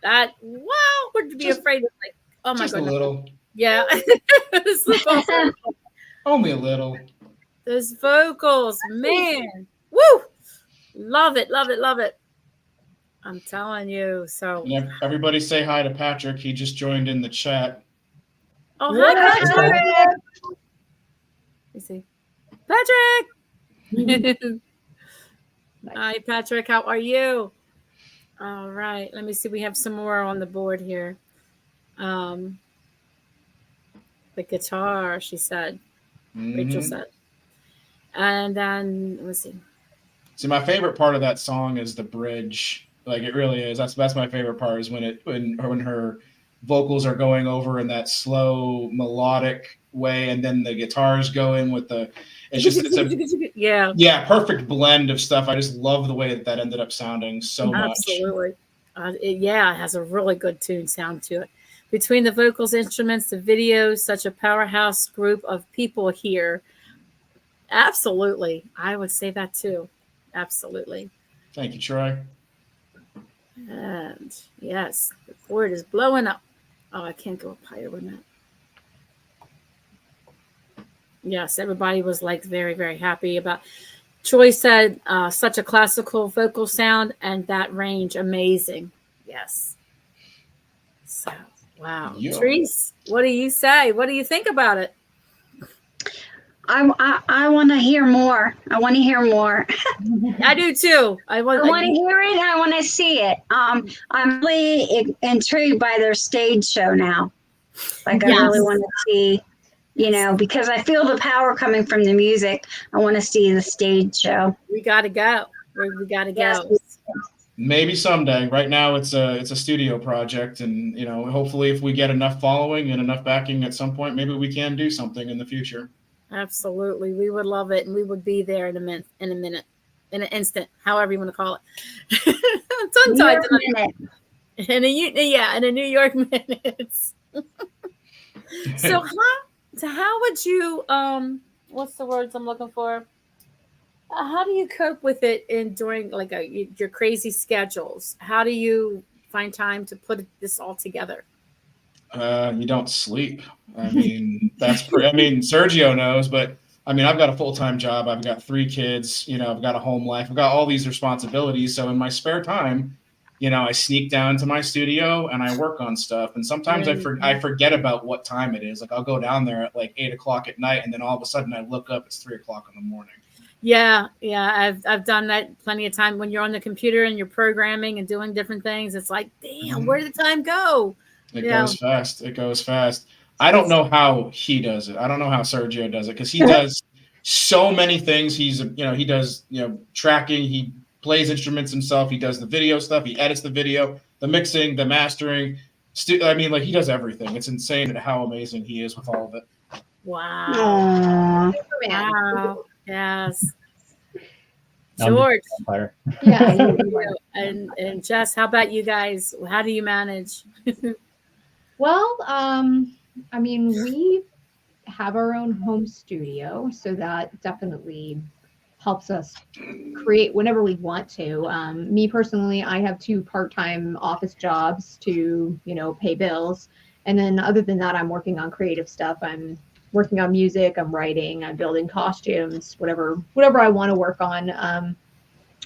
That wow, would be afraid of like. Oh my Just goodness. a little. Yeah. Only a little. Those vocals, man. Woo! Love it, love it, love it. I'm telling you. So And everybody say hi to Patrick. He just joined in the chat. oh hi, Patrick. You see. Patrick. Hi, Patrick. How are you? All right. Let me see. We have some more on the board here. The guitar, she said. Rachel said. And then let's see. See, my favorite part of that song is the bridge. Like it really is. That's my favorite part is when her vocals are going over in that slow melodic way, and then the guitars go in with the. It's a perfect blend of stuff. I just love the way that ended up sounding so much. Absolutely, it has a really good tune sound to it. Between the vocals, instruments, the video, such a powerhouse group of people here. Absolutely, I would say that too. Absolutely. Thank you, Troy. And yes, the board is blowing up. Oh, I can't go up higher than that. Yes, everybody was like very, very happy about. Troy said such a classical vocal sound and that range amazing. Yes. So wow, Teresa, what do you say? What do you think about it? I want to hear more. I want to hear more. I do too. I want to hear it. I want to see it. I'm really intrigued by their stage show now. Like I really want to see, because I feel the power coming from the music. I want to see the stage show. We got to go. We got to go. Maybe someday. Right now, it's a studio project, and hopefully, if we get enough following and enough backing at some point, maybe we can do something in the future. Absolutely, we would love it, and we would be there in a minute, in an instant, however you want to call it. Tongue-tied tonight. In a New York minutes. So how would you what's the words I'm looking for? How do you cope with it during like your crazy schedules? How do you find time to put this all together? You don't sleep. I mean, Sergio knows, but I've got a full-time job. I've got 3 kids, I've got a home life. I've got all these responsibilities. So in my spare time, I sneak down to my studio and I work on stuff. And sometimes I forget about what time it is. Like I'll go down there at like 8:00 at night. And then all of a sudden I look up, it's 3:00 in the morning. Yeah. I've done that plenty of time when you're on the computer and you're programming and doing different things. It's like, damn, where did the time go? It goes fast. It goes fast. I don't know how he does it. I don't know how Sergio does it because he does so many things. He does tracking. He plays instruments himself. He does the video stuff. He edits the video, the mixing, the mastering. He does everything. It's insane at how amazing he is with all of it. Wow. Wow. Yes. George. Yeah. And Jess, how about you guys? How do you manage? Well, we have our own home studio, so that definitely helps us create whenever we want to. Me personally, I have 2 part-time office jobs to, pay bills. And then other than that, I'm working on creative stuff. I'm working on music, I'm writing, I'm building costumes, whatever I want to work on.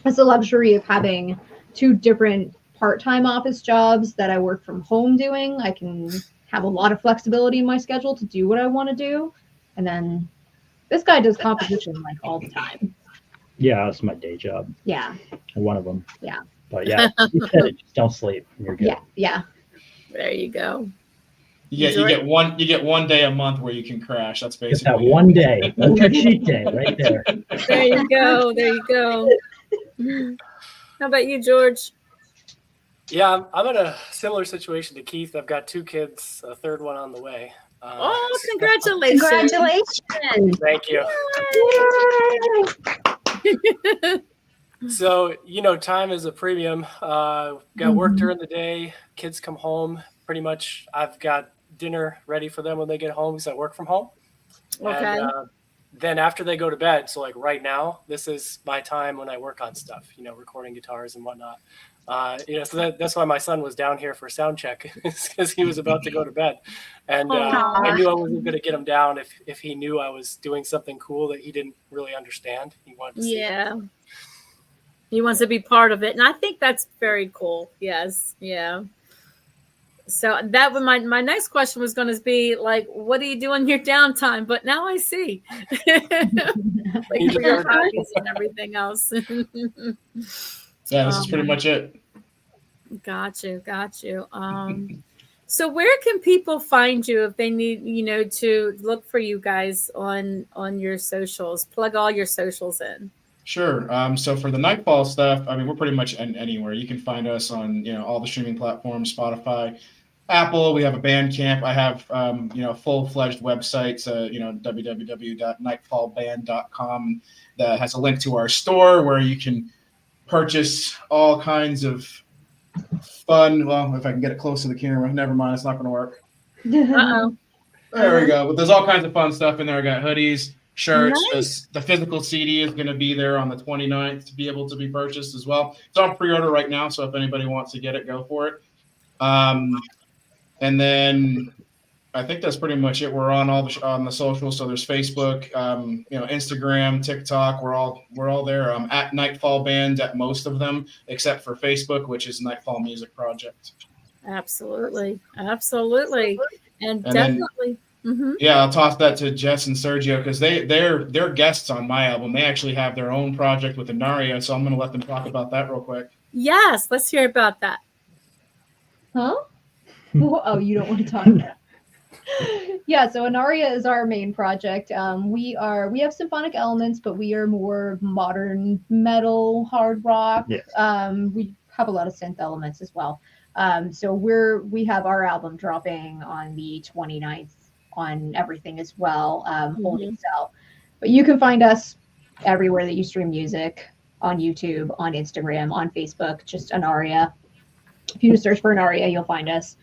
It's the luxury of having 2 different part-time office jobs that I work from home doing. I can have a lot of flexibility in my schedule to do what I want to do. And then this guy does composition like all the time. Yeah, that's my day job. Yeah. One of them. Yeah. But yeah, you said it, just don't sleep. You're good. Yeah. There you go. You get one day a month where you can crash. That's basically just that one day. One cheat day right there. There you go. How about you, George? Yeah, I'm in a similar situation to Keith. I've got 2 kids, a 3rd one on the way. Congratulations. Congratulations. Thank you. So, time is a premium. Got work during the day. Kids come home. Pretty much I've got dinner ready for them when they get home because I work from home. Okay. And, then after they go to bed, so like right now, this is my time when I work on stuff, recording guitars and whatnot. So that's why my son was down here for sound check, because he was about to go to bed, and I knew I wasn't going to get him down if he knew I was doing something cool that he didn't really understand. He wanted to see. Yeah, he wants to be part of it, and I think that's very cool. Yes, yeah. So that was my next question was going to be like, what do you do in your downtime? But now I see, like for your hobbies and everything else. Yeah, this is pretty much it. Got you. So where can people find you if they need, to look for you guys on your socials? Plug all your socials in. Sure. So for the Knightfall stuff, I mean, we're pretty much anywhere. You can find us on, all the streaming platforms, Spotify, Apple. We have a Bandcamp. I have, full-fledged websites, www.knightfallband.com that has a link to our store where you can purchase all kinds of fun. Well, if I can get it close to the camera, never mind. It's not going to work. Uh-oh. There we go. But there's all kinds of fun stuff in there. I got hoodies, shirts. Nice. The physical CD is going to be there on the 29th to be able to be purchased as well. It's on pre-order right now, so if anybody wants to get it, go for it. And then I think that's pretty much it. We're on on the socials, so there's Facebook, Instagram, TikTok. We're all there. At Knightfall Band at most of them, except for Facebook, which is Knightfall Music Project. Absolutely, and definitely. Yeah, I'll toss that to Jess and Sergio because they're guests on my album. They actually have their own project with Anaria, so I'm going to let them talk about that real quick. Yes, let's hear about that. Huh? Oh, you don't want to talk about that. Yeah, so Anaria is our main project. We have symphonic elements, but we are more modern metal, hard rock. Yes. We have a lot of synth elements as well. So we have our album dropping on the 29th on everything as well, Holding Cell. But you can find us everywhere that you stream music, on YouTube, on Instagram, on Facebook, just Anaria. If you just search for Anaria, you'll find us.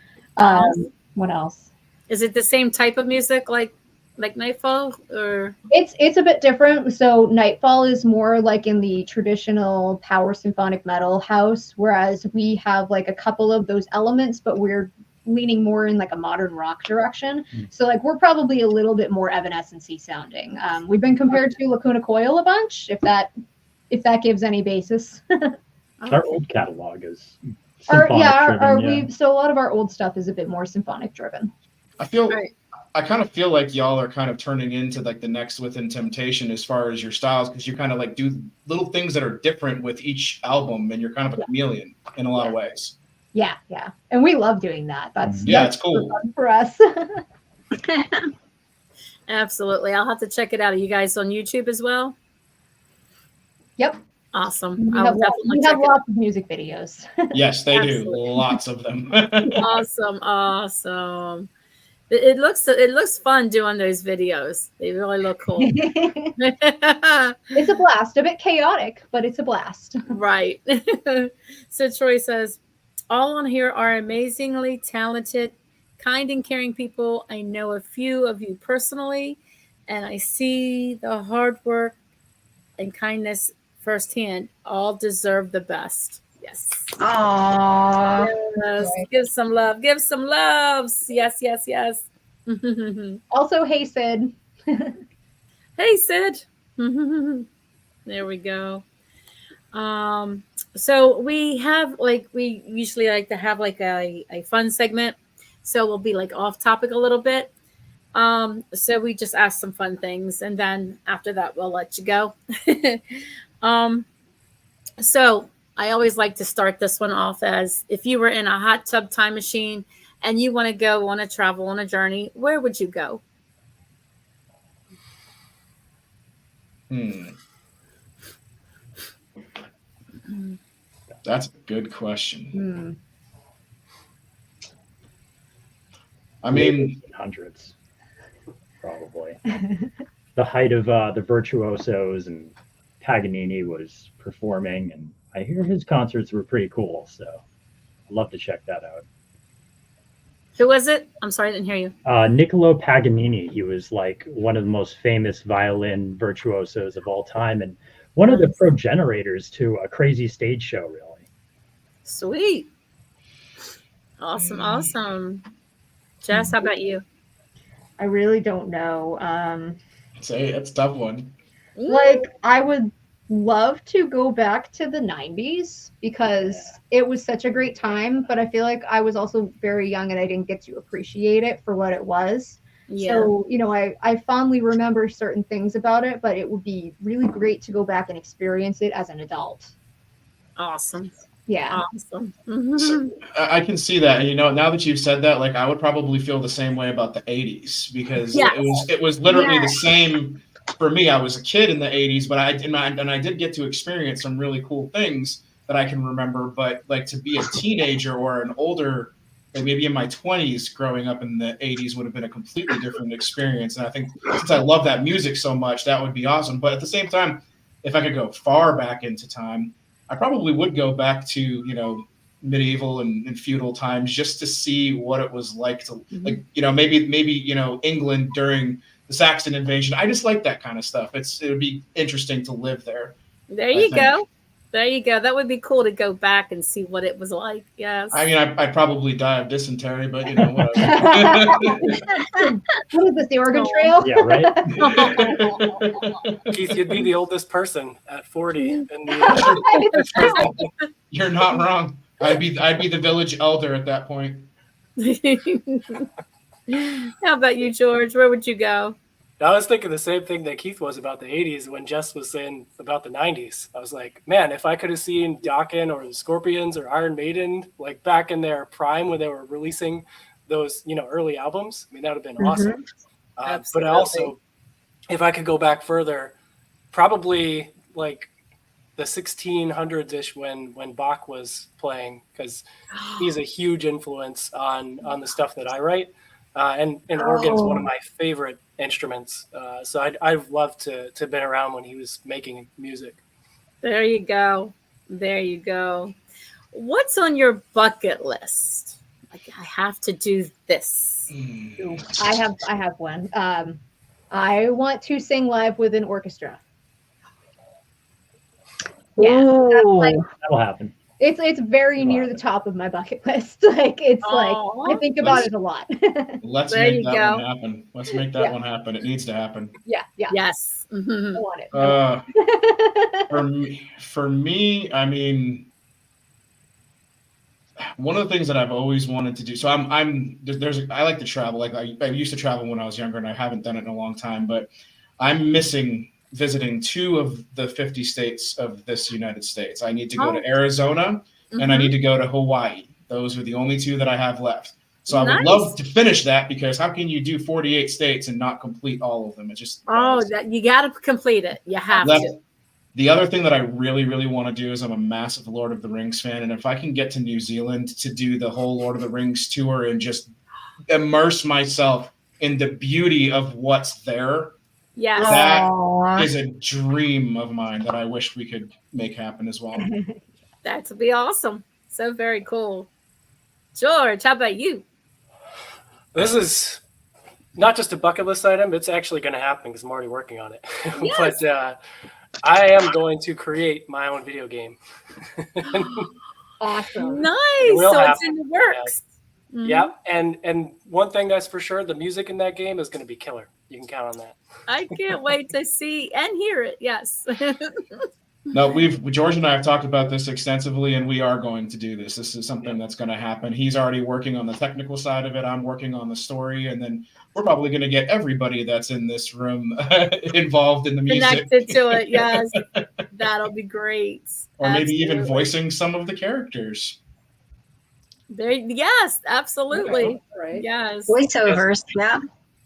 What else? Is it the same type of music like Knightfall, or it's a bit different? So Knightfall is more like in the traditional power symphonic metal house, whereas we have like a couple of those elements, but we're leaning more in like a modern rock direction. So like we're probably a little bit more Evanescence-y sounding. We've been compared to Lacuna Coil a bunch, if that gives any basis. Our old catalog is so a lot of our old stuff is a bit more symphonic driven. I kind of feel like y'all are kind of turning into like the next Within Temptation as far as your styles, because you kind of like do little things that are different with each album, and you're kind of a chameleon in a lot of ways. Yeah, and we love doing that. That's it's cool fun for us. Absolutely, I'll have to check it out. Are you guys on YouTube as well? Yep. Awesome. We have lots of music videos. Yes, they do. Lots of them. Awesome. It looks fun doing those videos. They really look cool. It's a blast. A bit chaotic, but it's a blast. Right. So Troy says, all on here are amazingly talented, kind and caring people. I know a few of you personally, and I see the hard work and kindness firsthand. All deserve the best. Yes. Aww. Yes. Give some love. Give some loves. Yes. Also, hey, Sid. Hey, Sid. There we go. So we have we usually like to have like a fun segment. So we'll be like off topic a little bit. So we just ask some fun things, and then after that we'll let you go. So I always like to start this one off as, if you were in a hot tub time machine and you want to go on a travel on a journey, where would you go? That's a good question. I mean, hundreds, probably. The height of the virtuosos and Paganini was performing, and I hear his concerts were pretty cool, so I'd love to check that out. Who was it? I'm sorry, I didn't hear you. Niccolo Paganini. He was like one of the most famous violin virtuosos of all time, and one of the progenitors to a crazy stage show, really. Sweet. Awesome. Jess, how about you? I really don't know. It's a tough one. Like, I would love to go back to the 90s because it was such a great time, but I feel like I was also very young and I didn't get to appreciate it for what it was. Yeah. So, I fondly remember certain things about it, but it would be really great to go back and experience it as an adult. Awesome. Yeah. Awesome. So, I can see that. And now that you've said that, like I would probably feel the same way about the 80s because it was literally the same for me. I was a kid in the 80s, but I did get to experience some really cool things that I can remember. But like to be a teenager or an older, like maybe in my 20s, growing up in the 80s would have been a completely different experience. And I think since I love that music so much, that would be awesome. But at the same time, if I could go far back into time, I probably would go back to, medieval and feudal times just to see what it was like to maybe England during the Saxon invasion. I just like that kind of stuff. It would be interesting to live there. There you go. That would be cool to go back and see what it was like. Yes. I mean, I'd probably die of dysentery, but whatever. What is this, the Oregon Trail? Yeah, right. Keith, you'd be the oldest person at 40. You're not wrong. I'd be the village elder at that point. How about you, George? Where would you go? I was thinking the same thing that Keith was about the 80s when Jess was saying about the 90s. I was like, man, if I could have seen Dokken or the Scorpions or Iron Maiden like back in their prime when they were releasing those, early albums, I mean, that would have been awesome. But also, if I could go back further, probably like the 1600s-ish when Bach was playing, because he's a huge influence on the stuff that I write. And organ's one of my favorite instruments. So I'd love to have been around when he was making music. There you go. What's on your bucket list? Like, I have to do this. I have one. I want to sing live with an orchestra. Yeah, that'll happen. It's very near the top of my bucket list. Like I think about it a lot. Let's make that one happen. Let's make that one happen. It needs to happen. Yeah. Yes. Mm-hmm. I want it. For me, I mean, one of the things that I've always wanted to do. So I like to travel. Like I used to travel when I was younger, and I haven't done it in a long time. But I'm missing visiting 2 of the 50 states of this United States. I need to go to Arizona and I need to go to Hawaii. Those are the only 2 that I have left. So I would love to finish that, because how can you do 48 states and not complete all of them? It's just you got to complete it. You have to. The other thing that I really, really want to do is I'm a massive Lord of the Rings fan. And if I can get to New Zealand to do the whole Lord of the Rings tour and just immerse myself in the beauty of what's there, yes, that is a dream of mine that I wish we could make happen as well. That would be awesome. So very cool. George, how about you? This is not just a bucket list item. It's actually going to happen because I'm already working on it. Yes. But I am going to create my own video game. Awesome. Nice. It so it's in the works. Yeah. And one thing that's for sure, the music in that game is going to be killer. You can count on that. I can't wait to see and hear it. Yes. No, George and I have talked about this extensively, and we are going to do this. This is something that's going to happen. He's already working on the technical side of it. I'm working on the story, and then we're probably going to get everybody that's in this room involved in the music. Connected to it, yes. That'll be great. Or maybe even voicing some of the characters. Yes, absolutely. Okay. Right. Yes. Voiceovers, yeah.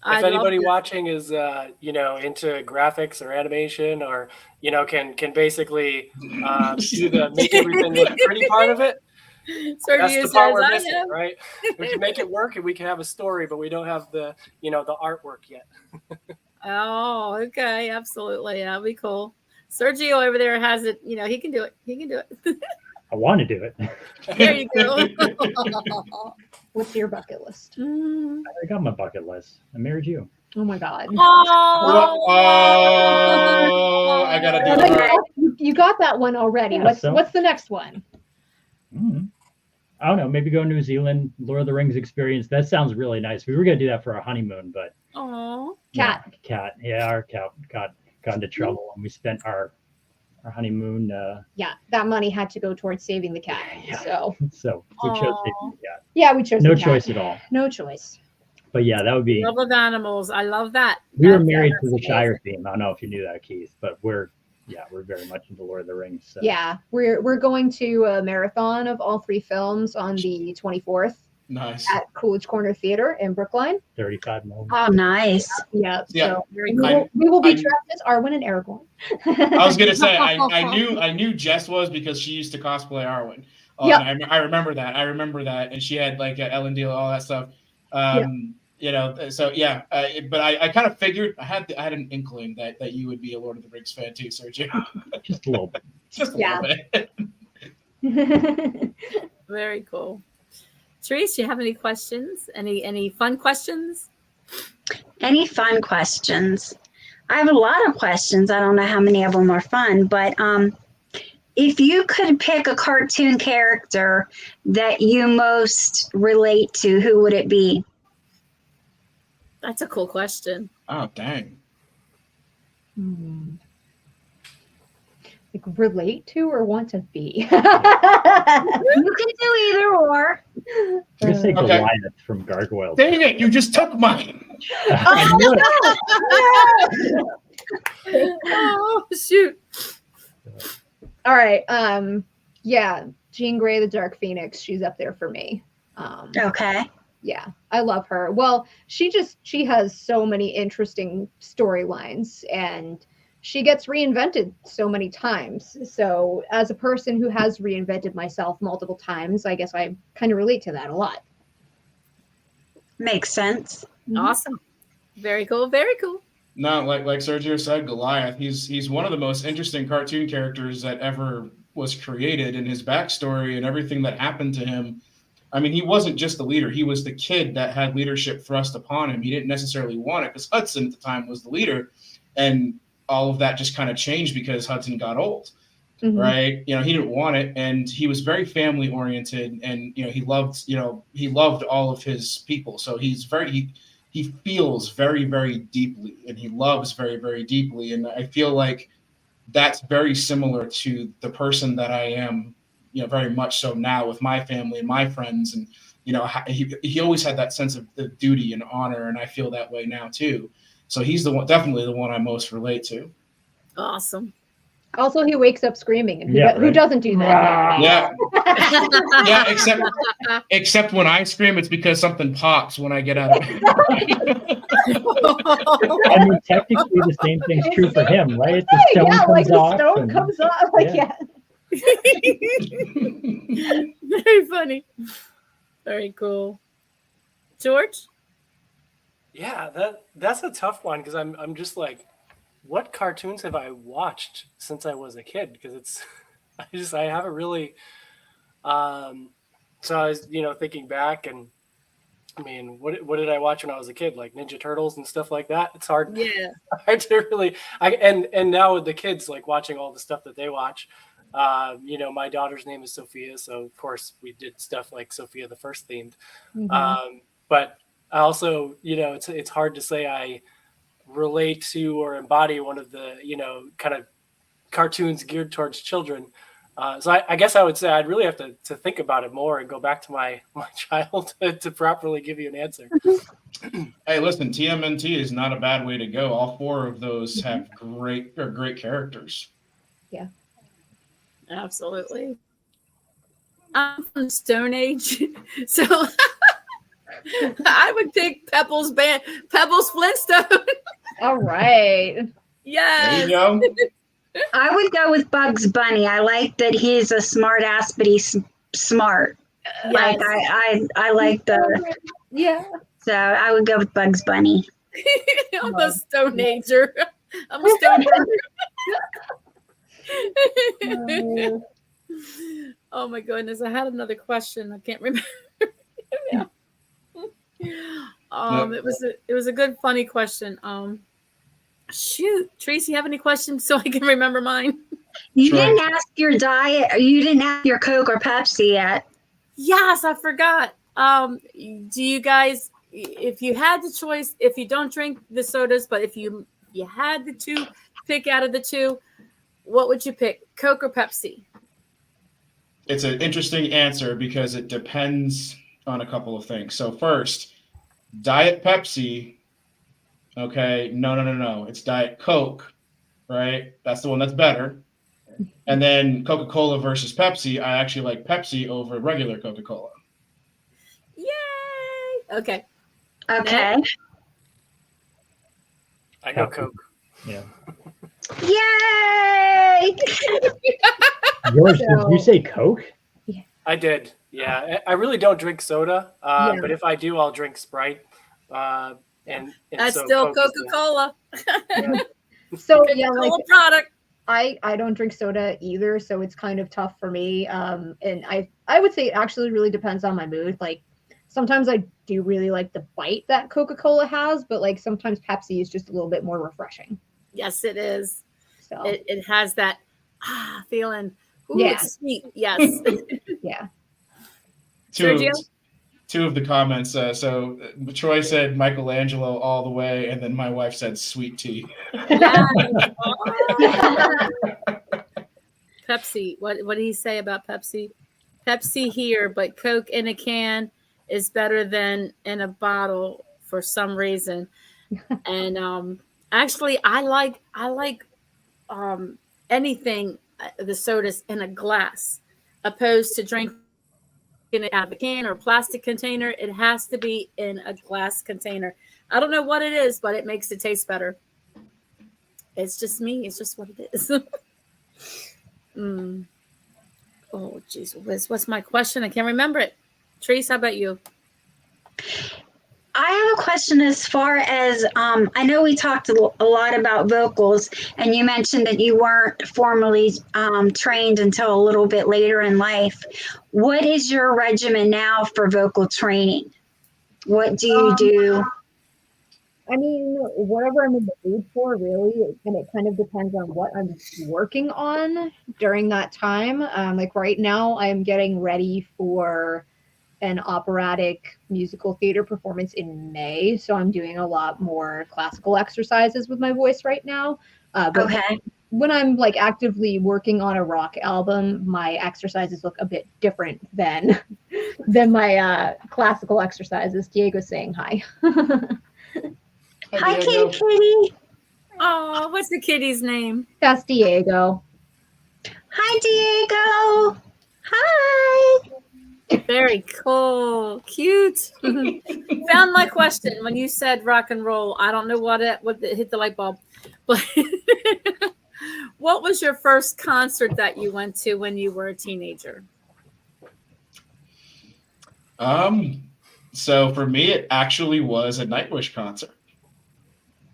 If anybody watching is, into graphics or animation, or can basically make everything look pretty part of it. That's the part we're missing, right? We can make it work and we can have a story, but we don't have the artwork yet. Oh, okay, absolutely. That'll be cool. Sergio over there has it. He can do it. He can do it. I want to do it. There you go. What's your bucket list? I got my bucket list. I married you. Oh my God. Oh, I gotta do it. You got that one already. Yeah, What's the next one? I don't know. Maybe go New Zealand, Lord of the Rings experience. That sounds really nice. We were gonna do that for our honeymoon, but Cat. Yeah, our cat got into trouble, and we spent our honeymoon. Yeah, that money had to go towards saving the cat. So we chose saving the cat. Yeah, we chose no the cat. choice at all. No choice. But yeah, that would be. Love of animals. I love that. We were married to the Shire theme. I don't know if you knew that, Keith, but we're very much into Lord of the Rings. So. Yeah, we're going to a marathon of all 3 films on the 24th. Nice. At Coolidge Corner Theater in Brookline. 35 moments. Oh, nice. Yeah. Yeah. So we will be dressed as Arwen and Aragorn. I was gonna say I knew Jess was because she used to cosplay Arwen. I remember that. And she had like Ellen Deal, all that stuff. You know, so yeah. But I kind of figured I had an inkling that you would be a Lord of the Rings fan too, Sergio. Just a little bit. Just a little bit. Very cool. Teresa, do you have any questions? Any fun questions? Any fun questions? I have a lot of questions. I don't know how many of them are fun, but if you could pick a cartoon character that you most relate to, who would it be? That's a cool question. Oh, dang. Like relate to or want to be? You can do either or. I'm gonna say Goliath from Gargoyles. Dang it! You just took mine. Oh shoot! All right. Yeah, Jean Grey, the Dark Phoenix. She's up there for me. Okay. Yeah, I love her. Well, she has so many interesting storylines, and she gets reinvented so many times. So as a person who has reinvented myself multiple times, I guess I kind of relate to that a lot. Makes sense. Awesome. Very cool. Very cool. No, like Sergio said, Goliath. He's one of the most interesting cartoon characters that ever was created, and his backstory and everything that happened to him. I mean, he wasn't just the leader. He was the kid that had leadership thrust upon him. He didn't necessarily want it because Hudson at the time was the leader, and all of that just kind of changed because Hudson got old, right? You know, he didn't want it, and he was very family oriented, and he loved all of his people. So he feels very, very deeply, and he loves very, very deeply. And I feel like that's very similar to the person that I am, very much so now with my family and my friends. And, he always had that sense of the duty and honor. And I feel that way now too. So he's definitely the one I most relate to. Awesome. Also, he wakes up screaming, and who doesn't do that? Yeah. Yeah, except when I scream, it's because something pops when I get out of it. I mean, technically, the same thing's true for him, right? The stone comes off. The stone comes off. Very funny. Very cool. George? Yeah, that's a tough one because I'm just like, what cartoons have I watched since I was a kid? Because I haven't really. So I was thinking back, and I mean, what did I watch when I was a kid? Like Ninja Turtles and stuff like that. It's hard to really. And now with the kids, like watching all the stuff that they watch. My daughter's name is Sophia, so of course we did stuff like Sophia the First themed. But I also, it's hard to say I relate to or embody one of the, kind of cartoons geared towards children. So I guess I would say I'd really have to think about it more and go back to my childhood to properly give you an answer. Hey, listen, TMNT is not a bad way to go. All 4 of those have great characters. Yeah. Absolutely. I'm from the Stone Age, so I would pick Pebbles Flintstone. All right. Yes. There you go. I would go with Bugs Bunny. I like that he's a smart ass, but he's smart. Yes. Like I like the So I would go with Bugs Bunny. I'm a Stone Ager. I'm a Stone Ager. Oh my goodness! I had another question. I can't remember. It was a good funny question. Shoot, Tracy, you have any questions so I can remember mine? You Sure. didn't ask your diet. You didn't ask your Coke or Pepsi yet. Yes, I forgot. Do you guys, if you had the choice, if you don't drink the sodas, but if you had the two, pick out of the two, what would you pick, Coke or Pepsi? It's an interesting answer because it depends on a couple of things. So first, Diet Pepsi. Okay, no. It's Diet Coke, right? That's the one that's better. And then Coca-Cola versus Pepsi. I actually like Pepsi over regular Coca-Cola. Yay! Okay. Okay. I go Coke. Yeah. Yay! George, did you say Coke? I did. Yeah, I really don't drink soda, but if I do, I'll drink Sprite. And that's so still Coke Coca-Cola. So yeah, like Coca-Cola product. I don't drink soda either, so it's kind of tough for me. And I would say it actually really depends on my mood. Like sometimes I do really like the bite that Coca-Cola has, but like sometimes Pepsi is just a little bit more refreshing. Yes, it is. So it has that feeling. Ooh, Yeah. it's sweet. Yes. yeah. Two of the comments. So Troy said Michelangelo all the way, and then my wife said sweet tea. Yeah. Pepsi. What did he say about Pepsi? Pepsi here, but Coke in a can is better than in a bottle for some reason. And actually, I like anything the sodas in a glass, opposed to drinking it out of a can or a plastic container. It has to be in a glass container. I don't know what it is, but it makes it taste better. It's just me. It's just what it is. Oh, geez. What's my question? I can't remember it. Teresa, how about you? I have a question as far as I know we talked a lot about vocals, and you mentioned that you weren't formally trained until a little bit later in life. What is your regimen now for vocal training? What do you do? I mean, whatever I'm in the mood for, really, and it kind of depends on what I'm working on during that time. Like right now, I'm getting ready for an operatic musical theater performance in May, so I'm doing a lot more classical exercises with my voice right now. But Okay. when I'm like actively working on a rock album, my exercises look a bit different than my classical exercises. Diego's saying hi. Hi, Kitty. Oh, what's the kitty's name? That's Diego. Hi, Diego. Hi. Very cool. Cute. Found my question when you said rock and roll. I don't know what hit the light bulb. But what was your first concert that you went to when you were a teenager? So for me, it actually was a Nightwish concert.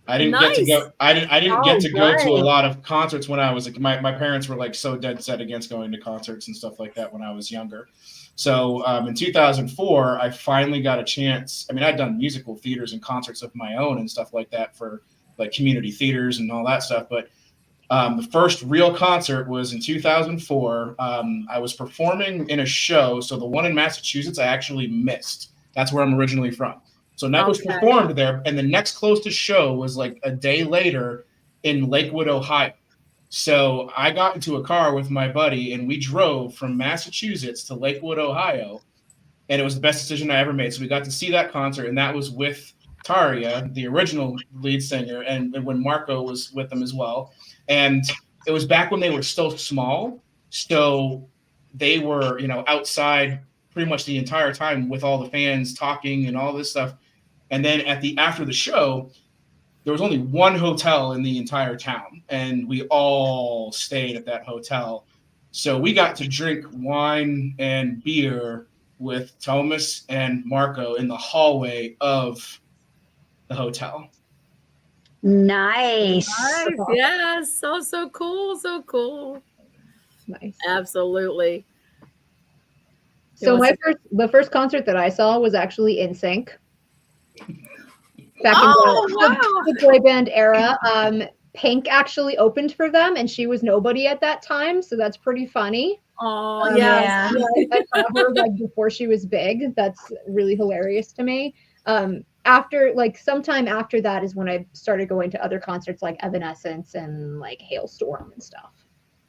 I didn't get to go. I didn't get to go to a lot of concerts when I was my parents were like so dead set against going to concerts and stuff like that when I was younger. So in 2004, I finally got a chance. I mean, I'd done musical theaters and concerts of my own and stuff like that for like community theaters and all that stuff. But the first real concert was in 2004. I was performing in a show. So the one in Massachusetts, I actually missed. That's where I'm originally from. So Nightwish performed there. And the next closest show was like a day later in Lakewood, Ohio. So I got into a car with my buddy and we drove from Massachusetts to Lakewood, Ohio. And it was the best decision I ever made. So we got to see that concert, and that was with Taria, the original lead singer, and when Marco was with them as well. And it was back when they were still small. So they were, outside pretty much the entire time with all the fans talking and all this stuff. And then after the show, there was only one hotel in the entire town, and we all stayed at that hotel. So we got to drink wine and beer with Thomas and Marco in the hallway of the hotel. Nice. Yes. So cool. So cool. Nice. Absolutely. So the first concert that I saw was actually NSYNC. Back in the boy band era. Pink actually opened for them, and she was nobody at that time, so that's pretty funny. Oh, yeah. I saw her like before she was big. That's really hilarious to me. After like sometime after that is when I started going to other concerts like Evanescence and like Hailstorm and stuff.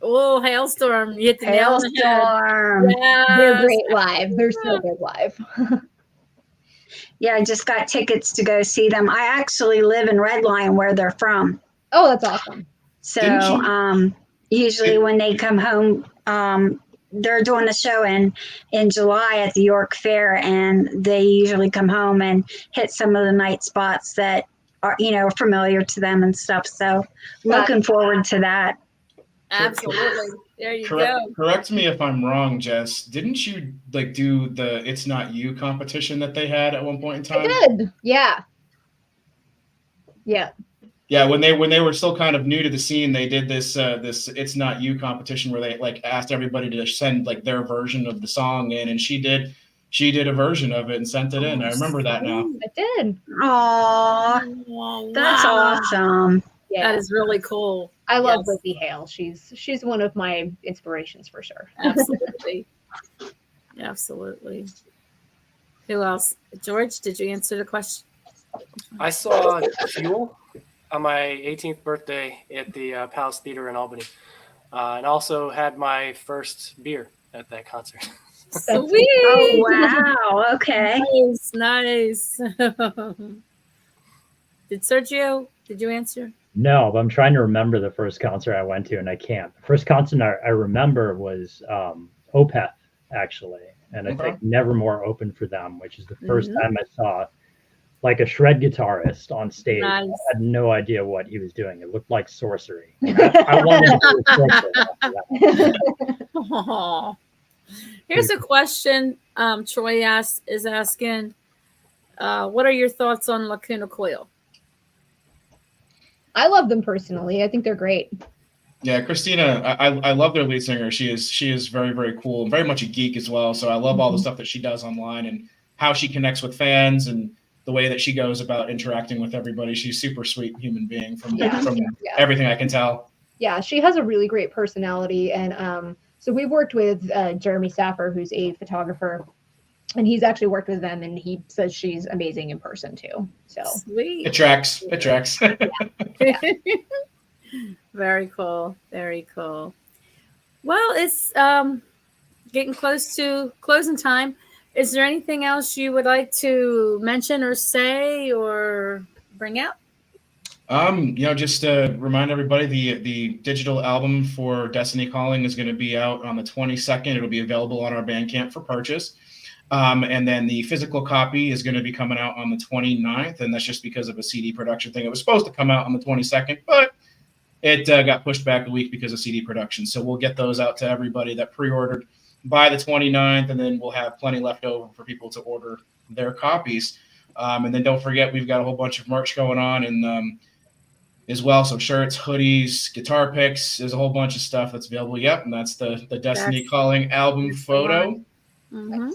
Oh, Hailstorm! You hit the nail on the head. Hailstorm. Yes. They're great live. They're so good live. Yeah, I just got tickets to go see them. I actually live in Redline, where they're from. Oh, that's awesome. So usually when they come home, they're doing a show in July at the York Fair, and they usually come home and hit some of the night spots that are, familiar to them and stuff. So looking forward to that. Absolutely. There you go. Correct me if I'm wrong, Jess. Didn't you like do the "It's Not You" competition that they had at one point in time? I did. Yeah. Yeah. Yeah, when they were still kind of new to the scene, they did this "It's Not You" competition where they like asked everybody to send like their version of the song in, and she did a version of it and sent it in. I remember that now. I did. Aww, that's awesome. Yeah. That is really cool. I love Lizzie Hale. She's one of my inspirations for sure. Absolutely. Absolutely. Who else? George, did you answer the question? I saw Fuel on my 18th birthday at the Palace Theater in Albany, and also had my first beer at that concert. Sweet! Oh, wow. Okay. Nice. Did you answer? No, but I'm trying to remember the first concert I went to, and I can't. The first concert I remember was Opeth, actually, and I think Nevermore opened for them, which is the first time I saw like a shred guitarist on stage. Nice. I had no idea what he was doing. It looked like sorcery. I wanted to do sorcery after that. Aww. Here's a question Troy is asking. What are your thoughts on Lacuna Coil? I love them personally. I think they're great. Yeah, Christina, I love their lead singer. She is very, very cool, very much a geek as well. So I love all the stuff that she does online and how she connects with fans and the way that she goes about interacting with everybody. She's a super sweet human being from everything I can tell. Yeah, she has a really great personality. And so we worked with Jeremy Saffer, who's a photographer, and he's actually worked with them, and he says she's amazing in person too. So sweet. It tracks. Yeah. Very cool. Very cool. Well, it's getting close to closing time. Is there anything else you would like to mention or say or bring out? Just to remind everybody, the digital album for Destiny Calling is going to be out on the 22nd. It'll be available on our Bandcamp for purchase. And then the physical copy is going to be coming out on the 29th, and that's just because of a CD production thing. It was supposed to come out on the 22nd, but it got pushed back a week because of CD production. So we'll get those out to everybody that pre-ordered by the 29th, and then we'll have plenty left over for people to order their copies. And then don't forget, we've got a whole bunch of merch going on and as well. So shirts, hoodies, guitar picks, there's a whole bunch of stuff that's available. Yep, and that's the Destiny Calling album photo. Mm-hmm.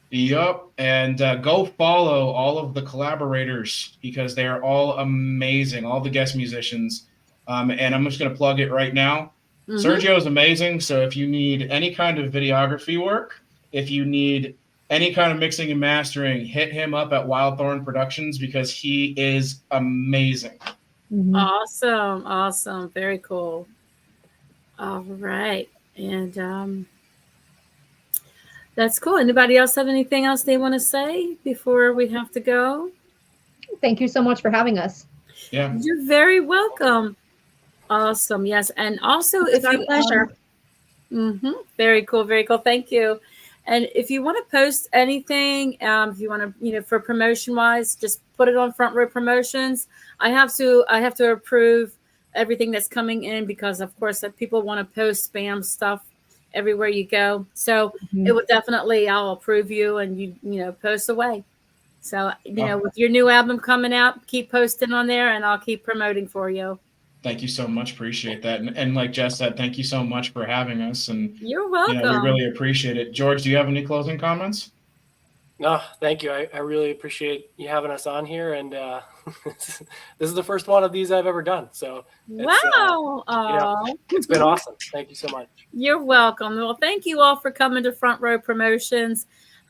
Yep, and go follow all of the collaborators because they are all amazing, all the guest musicians. And I'm just going to plug it right now. Sergio is amazing. So if you need any kind of videography work, if you need any kind of mixing and mastering, hit him up at Wildthorn Productions because he is amazing. Awesome. Very cool. All right. And that's cool. Anybody else have anything else they want to say before we have to go? Thank you so much for having us. Yeah. You're very welcome. Awesome. Yes. And also, It's our pleasure. Very cool. Very cool. Thank you. And if you want to post anything, if you want to, for promotion wise, just put it on Front Row Promotions. I have to approve everything that's coming in because, of course, that people want to post spam stuff everywhere you go. So it would definitely, I'll approve you and you post away. So, with your new album coming out, keep posting on there and I'll keep promoting for you. Thank you so much. Appreciate that. And like Jess said, thank you so much for having us. And you're welcome. We really appreciate it. George, do you have any closing comments? No, thank you. I really appreciate you having us on here, and this is the first one of these I've ever done. So wow, it's been awesome. Thank you so much. You're welcome. Well, thank you all for coming to Front Row Promotions,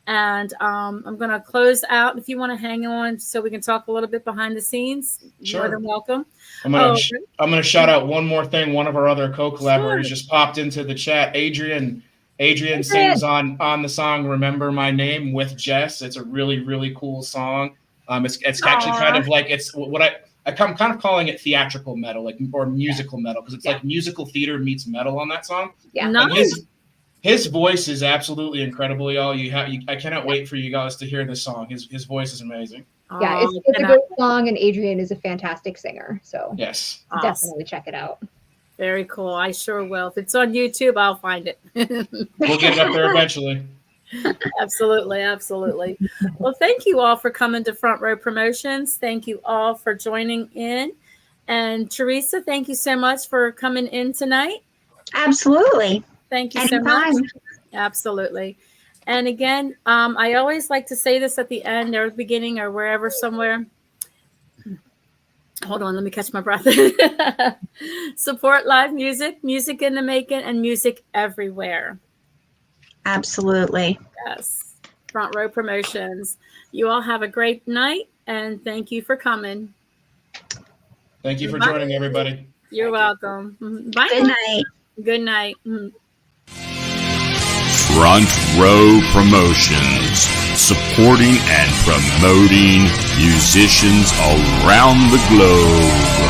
and I'm going to close out. If you want to hang on, so we can talk a little bit behind the scenes, sure. More than welcome. I'm gonna shout out one more thing. One of our other co-collaborators just popped into the chat. Adrian sings on the song "Remember My Name" with Jess. It's a really, really cool song. It's actually kind of like, it's what I'm kind of calling it theatrical metal, like, or musical metal, because it's like musical theater meets metal on that song. Yeah, nice. His voice is absolutely incredible, y'all. I cannot wait for you guys to hear this song. His voice is amazing. Yeah, it's a good song, and Adrian is a fantastic singer. So yes, definitely check it out. Very cool. I sure will. If it's on YouTube, I'll find it. We'll get it up there eventually. Absolutely, absolutely. Well, thank you all for coming to Front Row Promotions. Thank you all for joining in. And Teresa, thank you so much for coming in tonight. Absolutely. Thank you so much. Absolutely. And again, I always like to say this at the end or the beginning or wherever somewhere. Hold on, let me catch my breath. Support live music, music in the making, and music everywhere. Absolutely. Yes. Front Row Promotions. You all have a great night, and thank you for coming. Thank you for joining, everybody. You're welcome. Bye. Good night. Good night. Front Row Promotions, supporting and promoting musicians around the globe.